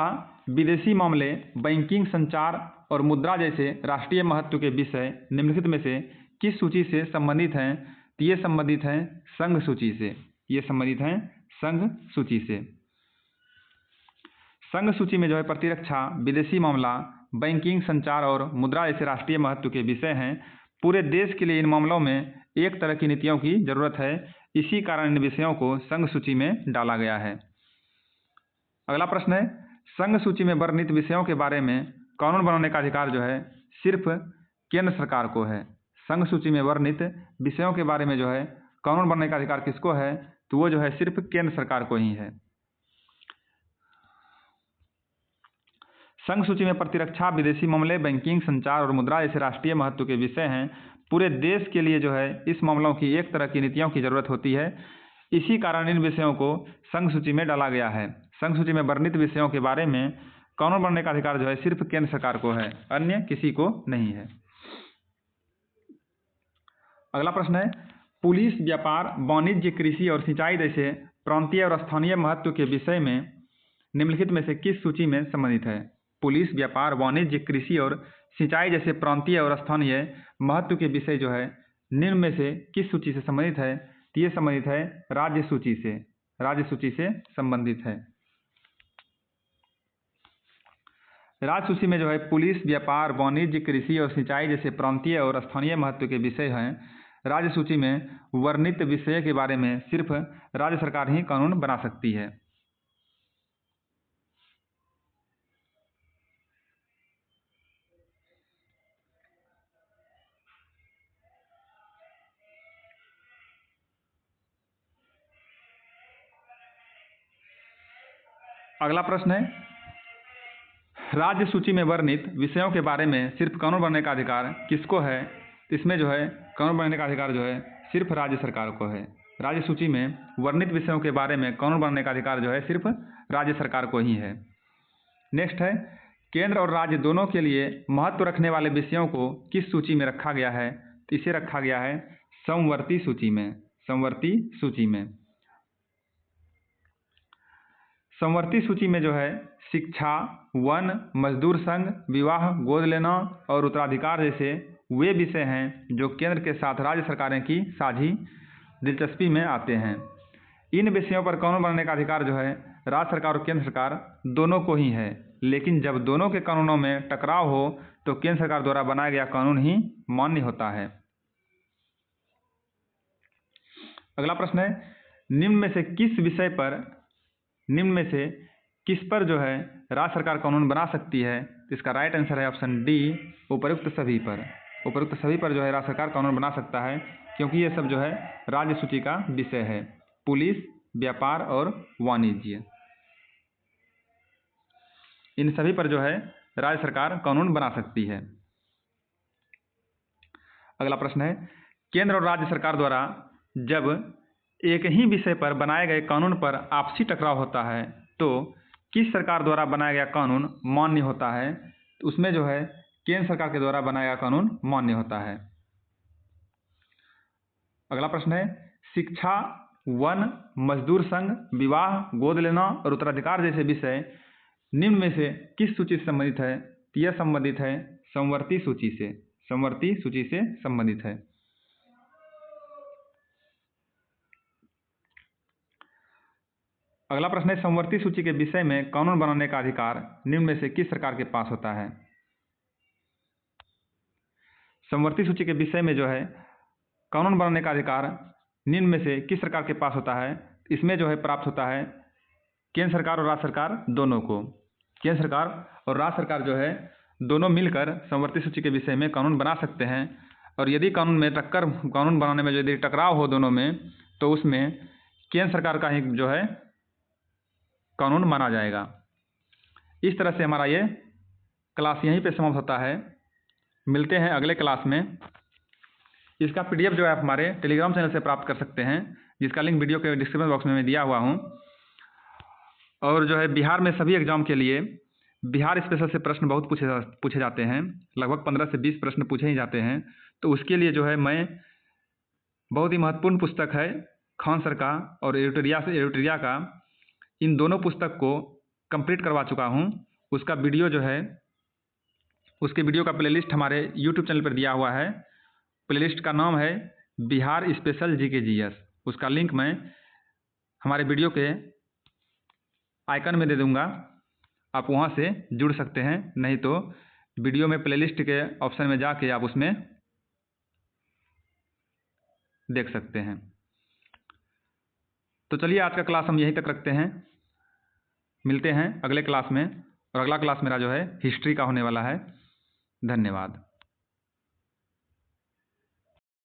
विदेशी मामले, बैंकिंग, संचार और मुद्रा जैसे राष्ट्रीय महत्व के विषय निम्नलिखित में से किस सूची से संबंधित हैं? तो ये संबंधित हैं संघ सूची से। संघ सूची में जो है प्रतिरक्षा, विदेशी मामला, बैंकिंग, संचार और मुद्रा जैसे राष्ट्रीय महत्व के विषय हैं। पूरे देश के लिए इन मामलों में एक तरह की नीतियों की जरूरत है। इसी कारण इन विषयों को संघ सूची में डाला गया है। अगला प्रश्न है, संघ सूची में वर्णित विषयों के बारे में कानून बनाने का अधिकार जो है सिर्फ केंद्र सरकार को है। संघ सूची में वर्णित विषयों के बारे में जो है कानून बनाने का अधिकार किसको है? तो वो जो है सिर्फ केंद्र सरकार को ही है। संघ सूची में प्रतिरक्षा, विदेशी मामले, बैंकिंग, संचार और मुद्रा जैसे राष्ट्रीय महत्व के विषय हैं। पूरे देश के लिए जो है इस मामलों की एक तरह की नीतियों की जरूरत होती है। इसी कारण इन विषयों को संघ सूची में डाला गया है। संघ सूची में वर्णित विषयों के बारे में कानून बनाने का अधिकार जो है सिर्फ केंद्र सरकार को है, अन्य किसी को नहीं है। अगला प्रश्न है, पुलिस, व्यापार, वाणिज्य, कृषि और सिंचाई जैसे प्रांतीय और स्थानीय महत्व के विषय में निम्नलिखित में से किस सूची में संबंधित है? पुलिस, व्यापार, वाणिज्य, कृषि और सिंचाई जैसे प्रांतीय और स्थानीय महत्व के विषय जो है निम्न में से किस सूची से संबंधित है? तो ये संबंधित है राज्य सूची से संबंधित है। राज्य सूची में जो है पुलिस, व्यापार, वाणिज्य, कृषि और सिंचाई जैसे प्रांतीय और स्थानीय महत्व के विषय हैं। राज्य सूची में वर्णित विषय के बारे में सिर्फ राज्य सरकार ही कानून बना सकती है। अगला प्रश्न है, राज्य सूची में वर्णित विषयों के बारे में सिर्फ कानून बनाने का अधिकार किसको है? इसमें जो है कानून बनाने का अधिकार जो है सिर्फ राज्य सरकार को है। राज्य सूची में वर्णित विषयों के बारे में कानून बनाने का अधिकार जो है सिर्फ राज्य सरकार को ही है। नेक्स्ट है, केंद्र और राज्य दोनों के लिए महत्व रखने वाले विषयों को किस सूची में रखा गया है? तो इसे रखा गया है समवर्ती सूची में। समवर्ती सूची में समवर्ती सूची में जो है शिक्षा, वन, मजदूर संघ, विवाह, गोद लेना और उत्तराधिकार जैसे वे विषय हैं जो केंद्र के साथ राज्य सरकारें की साझी दिलचस्पी में आते हैं। इन विषयों पर कानून बनाने का अधिकार जो है राज्य सरकार और केंद्र सरकार दोनों को ही है, लेकिन जब दोनों के कानूनों में टकराव हो तो केंद्र सरकार द्वारा बनाया गया कानून ही मान्य होता है। अगला प्रश्न है, निम्न में से किस पर जो है राज्य सरकार कानून बना सकती है? इसका राइट आंसर है ऑप्शन डी, उपयुक्त सभी पर। उपयुक्त सभी पर जो है राज्य सरकार कानून बना सकता है, क्योंकि ये सब जो है राज्य सूची का विषय है। पुलिस, व्यापार और वाणिज्य, इन सभी पर जो है राज्य सरकार कानून बना सकती है। अगला प्रश्न है, केंद्र और राज्य सरकार द्वारा जब एक ही विषय पर बनाए गए कानून पर आपसी टकराव होता है तो किस सरकार द्वारा बनाया गया कानून मान्य होता है? तो उसमें जो है केंद्र सरकार के द्वारा बनाया गया कानून मान्य होता है। अगला प्रश्न है, शिक्षा, वन, मजदूर संघ, विवाह, गोद लेना और उत्तराधिकार जैसे विषय निम्न में से किस सूची से संबंधित है? यह संबंधित है समवर्ती सूची से। समवर्ती सूची से संबंधित है। अगला प्रश्न है, समवर्ती सूची के विषय में कानून बनाने का अधिकार निम्न में से किस सरकार के पास होता है? समवर्ती सूची के विषय में जो है कानून बनाने का अधिकार निम्न में से किस सरकार के पास होता है? इसमें जो है प्राप्त होता है केंद्र सरकार और राज्य सरकार दोनों को। केंद्र सरकार और राज्य सरकार जो है दोनों मिलकर समवर्ती सूची के विषय में कानून बना सकते हैं, और यदि कानून बनाने में यदि टकराव हो दोनों में तो उसमें केंद्र सरकार का ही जो है कानून माना जाएगा। इस तरह से हमारा ये क्लास यहीं पे समाप्त होता है। मिलते हैं अगले क्लास में। इसका पीडीएफ जो है आप हमारे टेलीग्राम चैनल से प्राप्त कर सकते हैं, जिसका लिंक वीडियो के डिस्क्रिप्शन बॉक्स में मैं दिया हुआ हूँ। और जो है बिहार में सभी एग्जाम के लिए बिहार स्पेशल से प्रश्न बहुत पूछे जाते हैं, लगभग 15 से 20 प्रश्न पूछे ही जाते हैं। तो उसके लिए जो है मैं बहुत ही महत्वपूर्ण पुस्तक है खान सर का और एडिटोरिया का, इन दोनों पुस्तक को कंप्लीट करवा चुका हूँ। उसका वीडियो जो है उसके वीडियो का प्लेलिस्ट हमारे यूट्यूब चैनल पर दिया हुआ है। प्लेलिस्ट का नाम है बिहार स्पेशल जीके जीएस। उसका लिंक मैं हमारे वीडियो के आइकन में दे दूंगा, आप वहाँ से जुड़ सकते हैं, नहीं तो वीडियो में प्लेलिस्ट के ऑप्शन में जाके आप उसमें देख सकते हैं। तो चलिए आज का क्लास हम यहीं तक रखते हैं। मिलते हैं अगले क्लास में, और अगला क्लास मेरा जो है हिस्ट्री का होने वाला है। धन्यवाद।